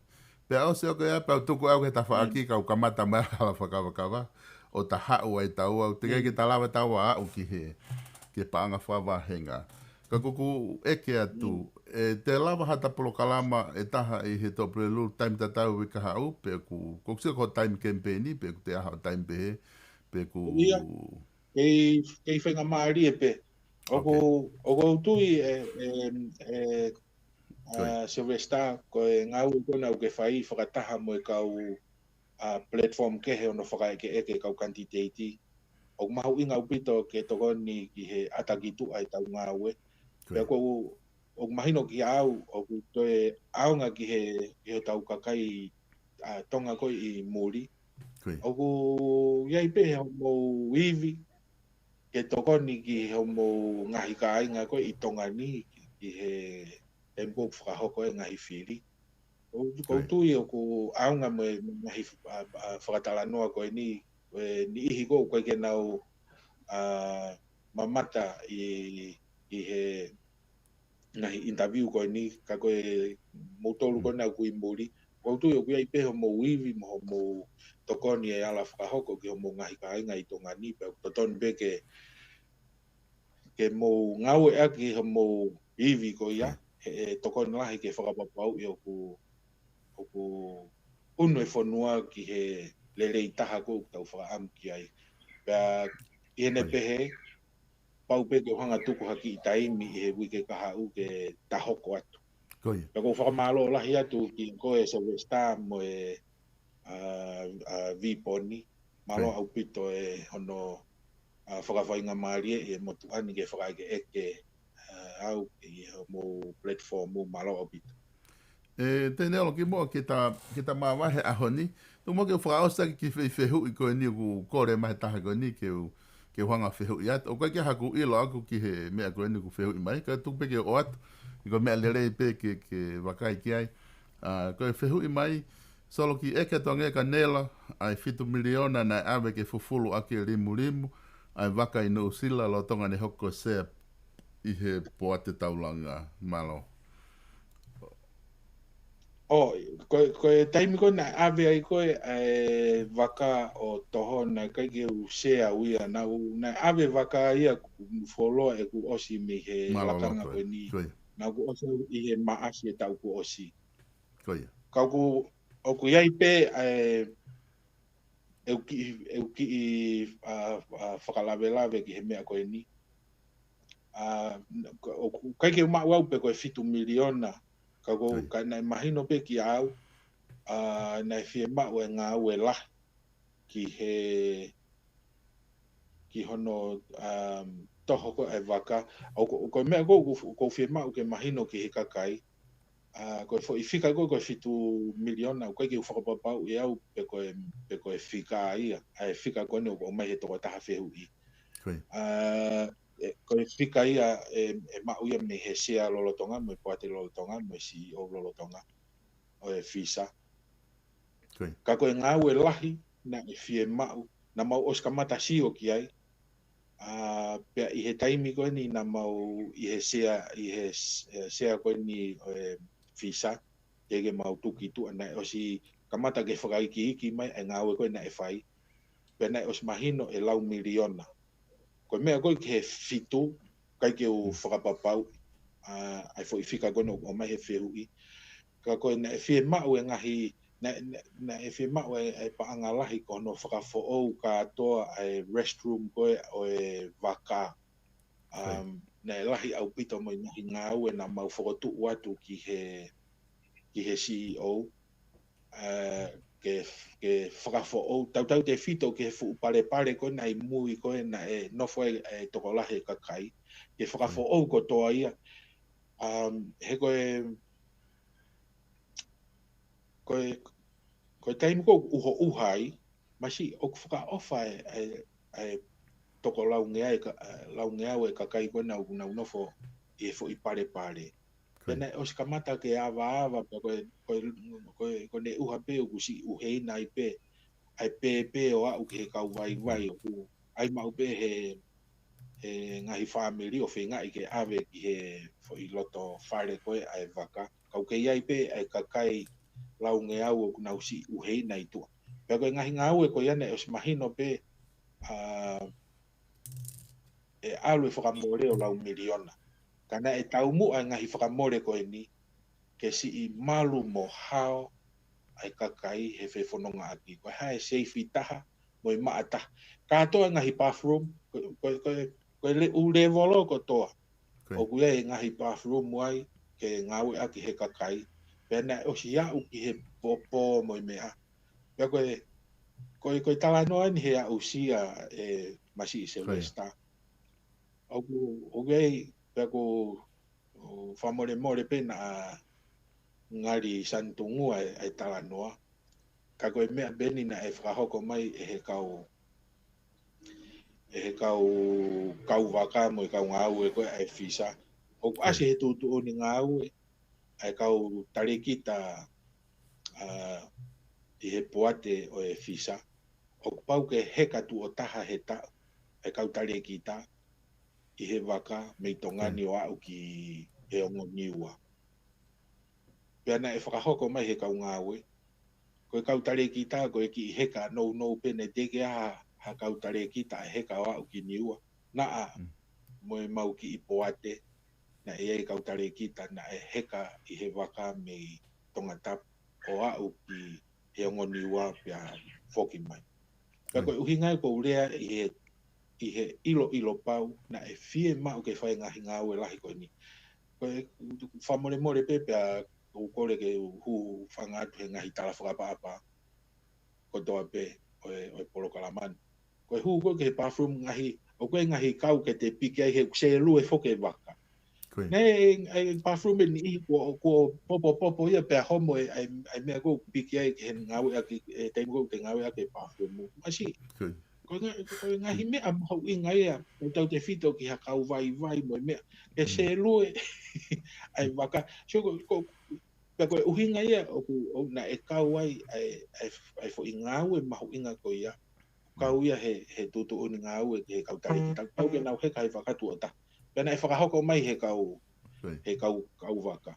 pea o se o koe pau tuku au ke ta whaaki kau kamata mai ala whakawakawa o ta hau ai tau au te kei ta lawa tau a au ki he paanga whawahenga ka kuku eke atu te lava hata polokalama e taha I he tō prelu time tatau wika hau pe ku koksio ko time campaigni pe ku te aha o time pehe pe ku kei whenga maari e pe o tui Silvester ko e ngau kona o ke whai whakataha mo e kau platform ke he ono whakaeke eke kau Kanititeiti o mahu inga upito ke tokoni ki he atakitu ai tau ngā ue pe ko o mahino ki au o ku toe aunga ki he tau kakai tonga ko I muri o ku iai pe he mo wivi ke tokoni ki he mo ngahi ka ainga ko I tonga ni ki he tempo whakahoko e ngahi whiri ko tui o ku aunga mo ngahi whakatalanoa ko ni ihi ko koe ke nau mamata I he ngahi interview ko ni ka koe motolu ko nau kui muri ko tu yo kui pe mo wivi mo tokoni e ala whakahoko ki mo ngahi ka inga I tonga ni pe toton be ke mo ngau e aki mo wivi ko ia tokoni lahi ke whakapapau I o ku uno e whanua ki he lerei taha ko tau whakaam ki ai pea I hene pehe pau pe ke hanga tuku haki I taimi I he wike kahau ke tahoko atu. Pea ko whakamalo lahi atu ki koe Silvester mo e VPON ni. Malo au pito e hono whakawhainga maari e motu ani ke whakaike eke au I mo platform mo malo au pito. Tēne olo ki mua ki ta mawahe ahoni. Tu mo ke whakaosta ki whehu I koe ni ku kore mahe taha koe ni ke whanga whehu I atu. O koe ke haku ilo aku ki he mea koe ni ku whehu I mai. Ka tupe ke o atu. I koe mea lerei pe ke wakai ki ai. Koe whehu I mai. Solo ki eke tonga ka nela. Ai 7 miliona na awe ke fufulu ake rimu. Ai wakai no sila lo tonga ne hoko sea I he poate taulanga malo. Koe taimi koe na awe ai koe waka o toho na kai ke u share uia na awe waka ia wholoa e ku osi me he lakanga koe ni. Na ku osi I he maasi e tau ku osi. Kau ku o ku iai pe eu ki whakalawe ki he mea koe ni. Kai ke umau au pe koe 7 miliona. Ka nai mahino pe ki au Nei fie mau e ngā ue lah ki hono toho ko e waka. Ko mea ko fie mau ke mahino ki he kakai. Ko fo i fika ko fitu miliona ko ki whakapapau i au pe ko e fika ia. Ai fika ko ne o mai he toko taha whehu i. Ko e fika ia e mau ia me he sea lolotonga, me poate lolotonga, me si o lolotonga o e fisa. Ka ko e ngā ue lahi na e fie mau, na mau os kamata si o ki ai. Pea i he taimi koe ni na mau i he sea koe ni fisa, ke mau tuki tu ana o si kamata ke whakaiki iki mai e ngā ue koe na e whai. Pea na os mahino e lau miliona. Koe mea koe ke he fitu, kai ke u whakapapau, ai fo i whika koe no o mai he whehui. Ka koe na e fie mau e ngahi, na e fie mau e paanga lahi ko no whakafo ou katoa e restroom koe o e waka. Na e lahi au pito mo i ngā ue na mau whakotu watu ki he CEO. Ke whakafo ou, tau te whito ke he fu pare koe na i mui koe na e nofo e toko lahi kakai. Ke whakafo ou ko toa ia. He koe taimi ko uho uhai, masi o whaka ofa e toko laungea e kakai koe na nofo e fo i pare. Pena os kamata ke ava koe ne uha pe o kusi uhei na i pe, ai pe o au ke he kau vai ai mau pe he ngahi family o whenga i ke ave ki he fo i loto whare koe ai waka. Kau ke iai pe ai kakai lau nge au o kuna usi uhei na i tua. Pea koe ngahi ngau e koe ane os mahino pe e alu e whakamore o lau miliona. Kana e tau mua ngahi whakamore koe ni ke si i malu mo hao ai kakai he whewhanonga aki. Koe hae seifi taha mo i maata. Katoa ngahi bathroom, koe le ule volo ko toa. O kuia e ngahi bathroom wai ke ngawe aki he kakai. Pena o si au ki he popo mo i mea. Pea koe talanoa ni he au sia e masi i Silvesta. O kuia pea ko whamore pena a ngari santungua e talanoa. Ka koe mea beni na e whakahoko mai e he kau waka mo i kau ngau e koe e fisa. O ase he tūtu o ni ngau e kau tarekita i he poate o e fisa. O pau ke heka tu o taha he ta e kau tarekita i he waka me tongani o au ki he ongo niua. Pea na e whakahoko mai he kau ngau e. Koe kau tarekita koe ki heka no pene teke ha kau tarekita e heka o au ki niua. Naa moe mau ki i poate na e kau tarekita na e heka i he waka me tongatap o au ki he ongo niua pia foki mai. Pea koe uhinga ko urea i he ilo pau na e fie mau ke whai ngahi ngau e lahi koe ni. Koe whamore pe pia kore ke hu whangatu he ngahi tala whakapapa ko toa pe o e polo kalaman. Koe hu koe ke bathroom ngahi o koe ngahi kau ke te piki ai he se lue foke waka. Ne bathroom ni i ko popo ia pe homo ai mea ko piki ai ke ngau aki e te ko ke ngau aki bathroom. Masi koe ngahi mea hau inga ia o tau te fito ki ha kau vai mo mea e se lue ai waka. So pea koe uhinga ia o na e kau ai fo i ngau e mahu inga ko ia. Kau ia he tutu o ni ngau e he kau tarekita. Kau ke nau heka he whakatu o ta. Pea na e whakahoko mai he kau waka.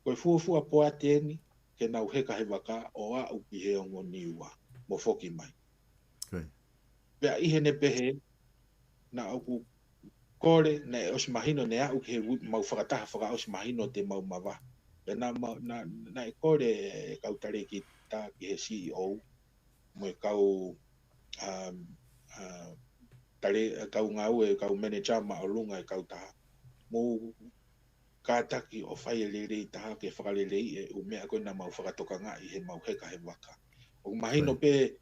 Koe fuafua poate ni ke nau heka he waka o au ki he ongo niua mo foki mai. Pea ihe ne pehe na au kore na e os mahino ne au ki he mau whakataha whaka os mahino te mau mawa. Pea na e kore e kau tarekita ki he CEO mo e kau kau ngau e kau manager ma o lunga e kau taha. Mo kātaki o whai e lere i taha ke whakalelei e u mea koe na mau whakatokanga i he mau heka he waka. O mahino pe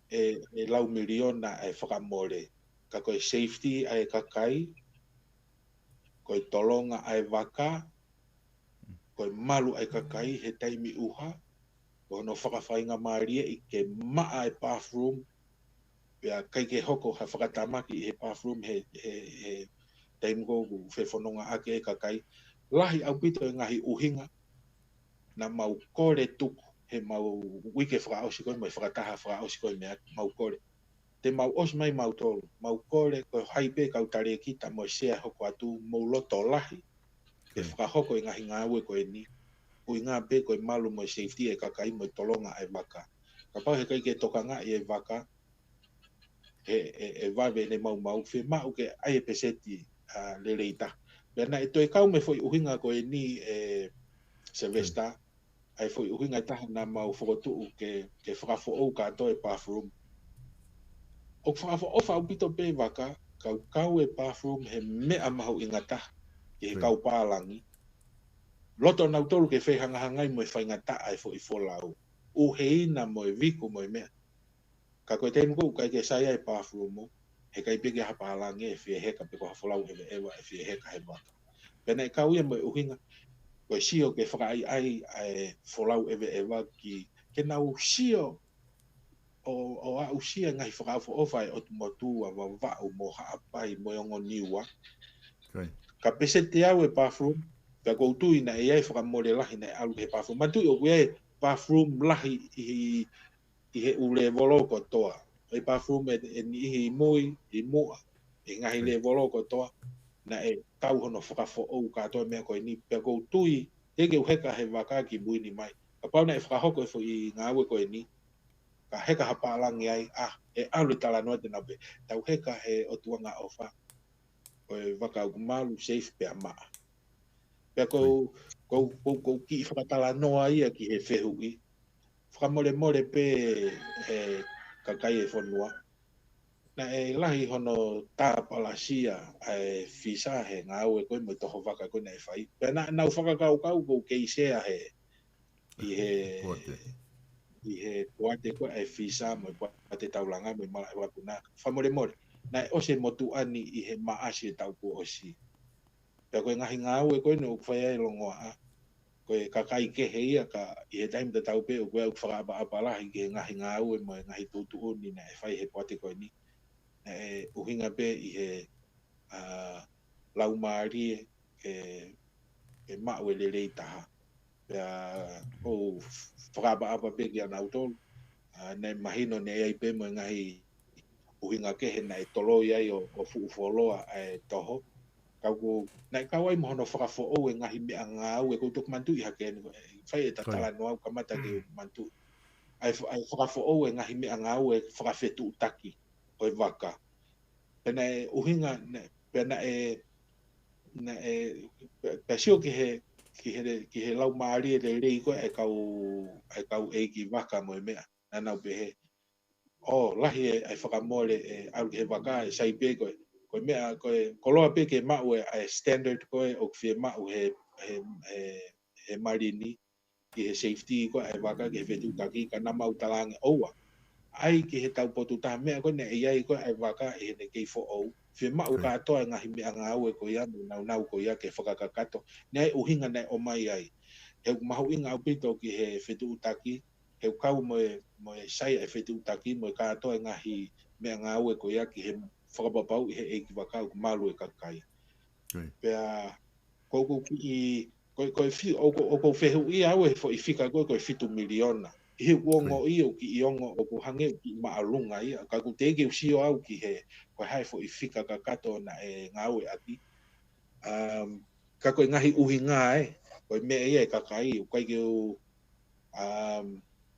e lau miliona e whakamore. Ka koe safety ai kakai, koe tolonga ai waka, koe malu ai kakai he taimi uha, koe no whakawhainga maaria i ke maa e bathroom, pia kai ke hoko ha whakatamaki i he bathroom he taimi ko whewhanonga ake e kakai. Lahi au pito e ngahi uhinga, na mau kore tuku, he mau wike whakaosi koe, mai whakataha whakaosi koe mea mau kore. Te mau os mai mau tolu, mau kore koe haipe kau tare kita mo sea hoko atu mau loto lahi, e whakahoko i ngahi ngāwe koe ni, ui ngā pe koe malu mo safety e kakai mo tolonga e waka. Ka pau he kai ke tokanga i e waka, e wawe ne mau mau, whi mau ke ai e peseti le reita. Pena e toi kau me foi uhinga koe ni Sylvester, ai foi uhinga taha na mau whakotuu ke whakafo ou katoa e bathroom. O whakafo ofa au pito pe waka, kau e bathroom he mea mahu ingata, ke he kau pālangi. Loto nau tolu ke whaihangahangai mo e whaingata ai fo i wholau. U heina mo e viku mo e mea. Ka koe teimu kou kai ke saia e bathroom mo, he kai peke ha pālangi e whie heka peko ha wholau ewa e whie heka he waka. Pena e kau ia mo e uhinga, koe sio ke whakai ai wholau ewa ki ke nau sio o a usia ngai whakawha ofa e o tumotua wa wau mo haapai mo ongo niwa. Ka pese te au e bathroom, ka koutui na e ai whakamore lahi na e alu he bathroom. Matui o kue bathroom lahi i he ule voloko toa. E bathroom e ni i mui, i mua, e ngahi le voloko toa, na e tau hono whakawha ou katoa mea koe ni. Ka koutui, eke uheka he waka ki muini mai. Ka pau na e whakahoko e i ngāwe koe ni, ka heka hapalangi ai, e alu talanoa te nabe, tau heka he o tuanga ofa, koe waka au malu safe pea maa. Pea kou ki whakatalanoa ia ki he whehui, whakamore pe kakai e whanua, na e lahi hono tāpalasia e whisa he ngā au e koe mo toho waka koe na e whai. Pea nau whakakau kou keisea he i he poate koe e whisa mo poate taulanga mo mala e wapuna. Whamore. Na e ose motu ani i he maasi e tau ko osi. Pea koe ngahi ngā au e koe no ukwhai e longoa. Koe kakai kehe ia ka i he taim te tau pe o koe au whakaapa-apalahi ki he ngahi ngā au e mo e ngahi tūtu uni na e whai he poate koe ni. Na e uhinga pe i he lau maari e mau e lelei taha. Pea o whakaapa-apa pe ki ana utolu. Nei mahino ne ai pe mo ngahi uhinga kehe na e tolo iai o fuufoloa e toho. Kau nei kawai mo no whakafo o e ngahi mea ngā au e koutok mantu i hake ni. Whai e Talanoa au kamata ke mantu. Ai whakafo o e ngahi mea ngā au e whakawhetu utaki o e waka. Pena e uhinga, pena e pesio ki he lau maari e rei koe e kau eiki waka mo e mea. Nanau pehe. Lahi e whakamore e au he waka e saipe koe. Koe mea, koe koloa pe ke mau e standard koe o kwhia mau he marini ki he safety koe e waka ki he whetu taki ka namau talange oua. Ai ki he tau potu taha mea koe ne iai koe e waka e he ne keifo ou. Whia mau ka atoa e ngahi mea ngā au e koe ia, nau koe ia ke whakakakato. Nei uhinga nei o mai ai. Heu mahu inga au pito ki he whetu taki, heu kau mo e sai e whetu taki, mo e ka atoa e ngahi mea ngā au e koe ia ki he whakapapau i he eiki waka au malu e kakai. Pea, kou ki i, koe whehu i au e i whika koe 7 miliona. I he uongo i o ki i ongo o ko hange ki i maalunga i, ka ku tege usio au ki he, koe hai i whika kakato na e ngau e ati. Ka koe ngahi uhi ngā koe mea ia e kakai, kai ke u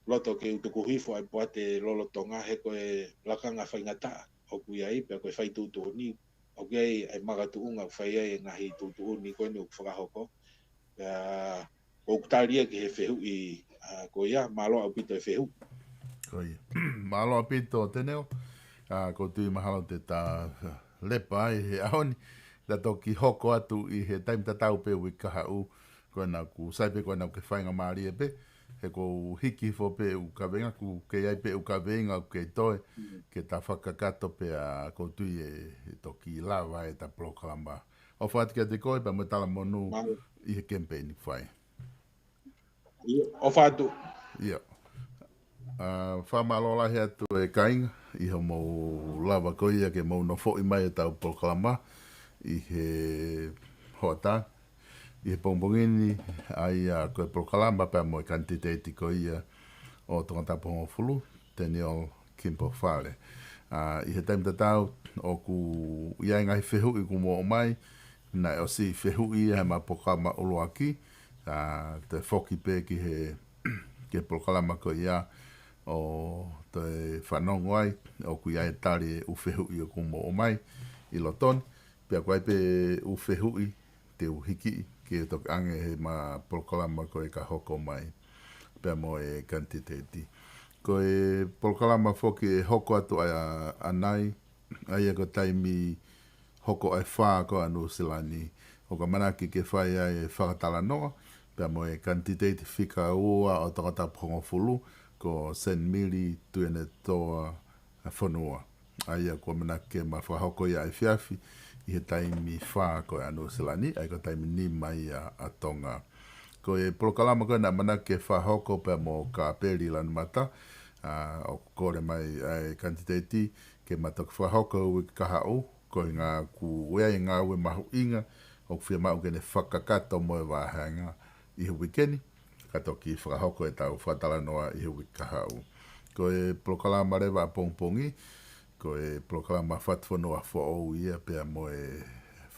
loto ke u tuku hifo ai poate lolotonga he koe lakanga whaingata o kui ai, pia koe whai tūtu ni, o kei ai magatu unga whai ai ngahi tūtu ni koe ni u whakahoko. O kutaria ki he whehu i koe ia, malo au pito e whehu. Koe, malo au pito teneo, ko tui mahalo te tā lepa ai he aoni, da toki hoko atu I he taim tatau pe ui kahau ko na ku saipe ko na ke whainga maari e pe he ko hiki fo pe u kawenga ku ke ai pe u kawenga ke toe ke ta whakakato pe a koutu e toki lawa e ta proklama o whaat kia te koe pa mo tala monu I he campaign whai o whaatu ia whamalola he atu e kainga I ho mo lava koia ke mo no fo I mai e tau proklama I he hoata I he pongpongini ai a koe proklama Pea Moe Kanititeiti koia o tongata pongo fulu Daniel Kimball Fale I he taim tatau o ku iai ngai whehu I ku mo o mai na o si whehu I he ma proklama uluaki te whoki pe ki he ke proklama koia o te whanongo ai o ku iai tari u whehu I o ku mo o mai I loton pia koe pe u whehu I te u hiki ke tok ange he ma proklama koe ka hoko mai Pea Moe Kanititeiti koe proklama whoki e hoko atu ai anai ai ko taimi hoko ai whaa ko anu silani o ka manaki ke whai ai e whakatalanoa Pea Moe Kanititeiti whika ua o tangata pongo fulu ko sen mili tuene toa whanua ai ko manaki ma whahoko ia ai whiawhi I he taimi whaa ko anu silani ai ko taimi ni mai a tonga ko e proklama ko na mana ke whahoko Pea mo ka peri lan mata o kore mai ai Kanititeiti ke mata whahoko ui kahau ko ngā ku wea I ngā ue mahu inga o whia mau kene whakakato mo e wāhanga I he wikeni kato ki whahoko e tau whatalanoa I he wikahau ko e proklama rewa pongpongi ko e proklama whatwhanua whao ia Pea Moe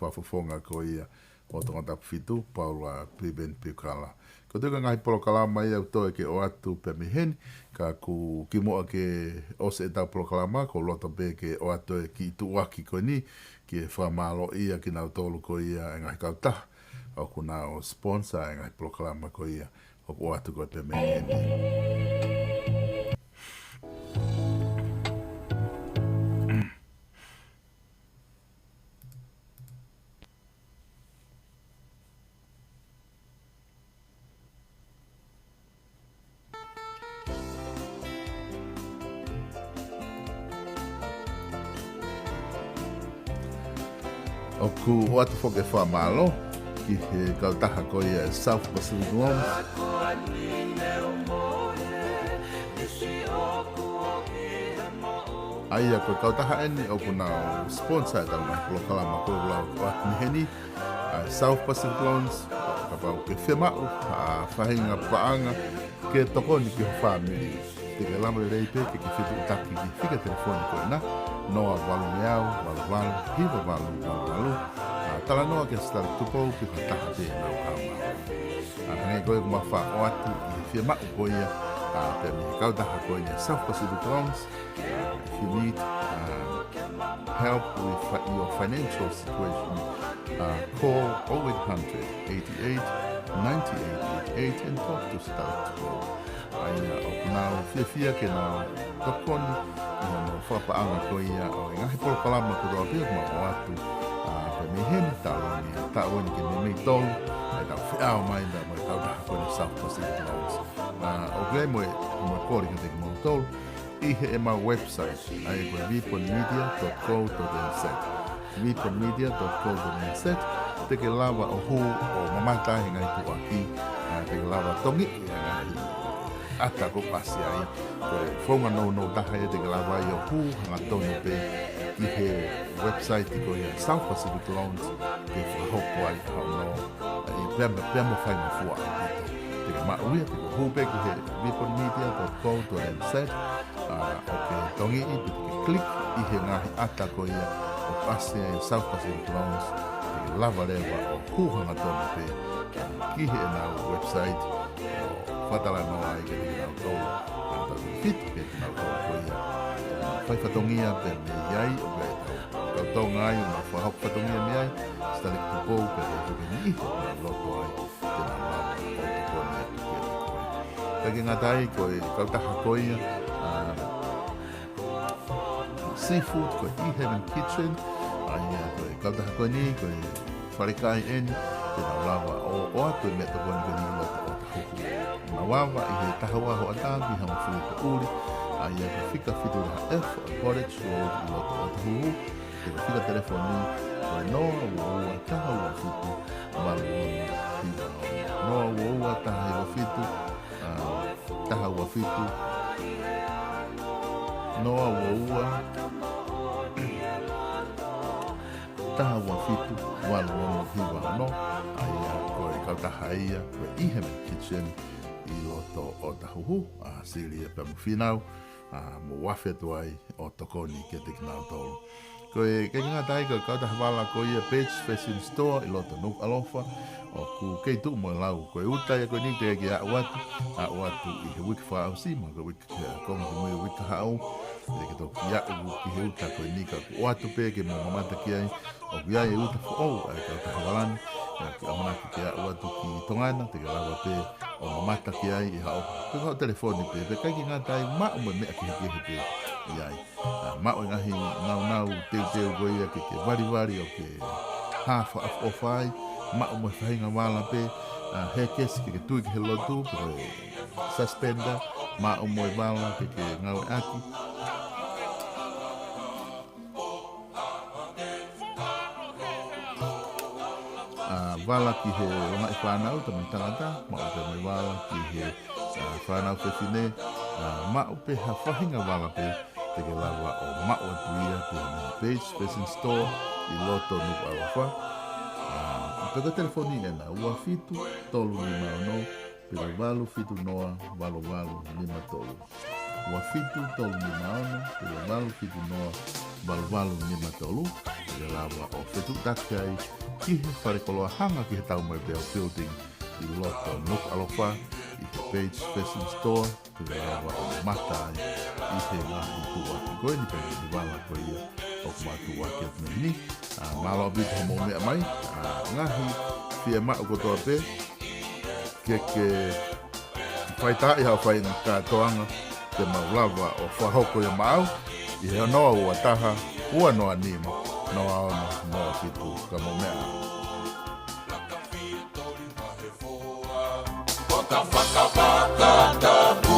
whafofonga ko ia o tongata whitu Paula Piben Pikala. Ko tuka ngai proklama ia utoe ke o atu pe miheni ka ku kimoa ke ose e tau proklama ko loto pe ke o atu e ki tuaki ko ni ki e whamalo ia ki nau tolu ko ia e ngai kautaha o ku nao sponsor e ngai proklama ko ia o atu ko pe miheni. O ku o atu whoke whamalo ki he kautaha ko ia e South Pacific Loans. Aia ko kautaha eni o ku nao sponsor tau mai proklama ko lau o atu miheni South Pacific Loans ka pau ke whemau whahinga paanga ke tokoni ki ho whamiri te ke lama rei pe ke whitu utaki ki whika telefoni ko ina noa walu meau, walu walu, hiva walu, walu walu talanoa ke stari tupou ki whataha te nau kaumau hangai koe kuma wha o atu I whia mau ko ia pe mi kautaha ko ia South Pacific Loans if you need help with your financial situation call 0800 88 9888 and talk to Start ai o nau fia ke nau tokoni no whapaanga ko ia o ngahi proklama ko doa pia ma o atu pe miheni taoni ke me tolu ai tau whiao mai da mai tau taha ko ni South Pacific Loans o grei moe kore ke te mo tolu I he e ma website ai ko VPONmedia.co.nz VPONmedia.co.nz te ke lava o hu o mamata hinga I tuaki te ke lava tongi ata ko pasi ai ko fonga no taha e te ke lava I o hu hanga tonu pe I he website ko ia South Pacific Loans ke whahopo ai hao no I pea mo whai mo fua te ke mauia te ke hu pe ki he VPONmedia.co.nz ok tongi I te ke click I he ngahi ata ko ia o pasi ai South Pacific Loans te ke lava rewa o hu hanga tonu pe ki he na website Talanoa ai ke nau tau tau fit ke nau tau ko ia whai whatongia pe me iai o kai tau tau ngai ma whahok whatongia me ai stalik tupou pe e tuke ni na loto ai te nau lama o te kone e tuke ni koe Kake ngatai koe kautaha ko ia seafood ko I Heaven Kitchen Aia koe kautaha koe ni, koe wharekai eni, te na lawa o atu e mea toko ni koe ni loto o tahuku. Na wawa i he tahawa ho atangi hama fui ko uri, aia koe whika whitu raha F o College Road i loto o tahuku, te koe whika telefoni, koe noa ua taha ua whitu, malu hiwa noa ua taha ua whitu, taha ua whitu, noa ua taha ua whitu, walu hiwa no, aia koe kautaha ia, koe iheme kitchen i loto o tahuhu, siri e pemu whinau, mo wafe tuai o tokoni ke te kinau tolu. Koe ngā tai koe kautaha wala koe ia page fashion store i loto nuk alofa, o ku kei tu mo lau koe utai koe ni te ki a watu i he wiki wha au sima, koe wiki kongi mui wiki hau, e ke tō ki a u ki he uta koe ni ka ku oatu pe ke mo mamata ki ai, o ki ai e uta fu au, ai kautaha walani, ki amanaki ki a watu ki tongana, te ke lawa pe o mamata ki ai i hao, te hao telefoni pe kai ki ngā tai mao mo mea ki he pe i ai, mao ngahi nau teu koe ia ke wari o ke hafa o whai, mao mo whahinga wala pe, he kesi ke tui ki he lotu, koe suspender, mao mo wala ke ngau aki, wala ki he rongai whanau, tamai tangata, mao te mai wala ki he whanau whewhine, mao pe ha whahinga wala pe, te ke lawa o mao atuia, pe hana page, fashion store, i loto nuku awawha. Peka telefoni ena, ua fitu, tolu ni mao pela walu fitu noa, walu lima tolu. Ua fitu, tolu ni mao pela walu fitu noa, walu lima tolu, te lawa o fitu takai, ki he wharekoloa hanga ki he tau mai peo building i loto nuk alofa i he page fashion store te lawa o matai i he ngahi tua ki koe ni pēne i wala koe ia o kumatua ki at meni malo abit homo mea mai ngahi fia mao kotoa pe ke whaitai hau whai na kātoanga te maulawa o whahoko ia mau i he noa ua taha ua noa nima noa ono noa fitu ka mo mea Waka waka waka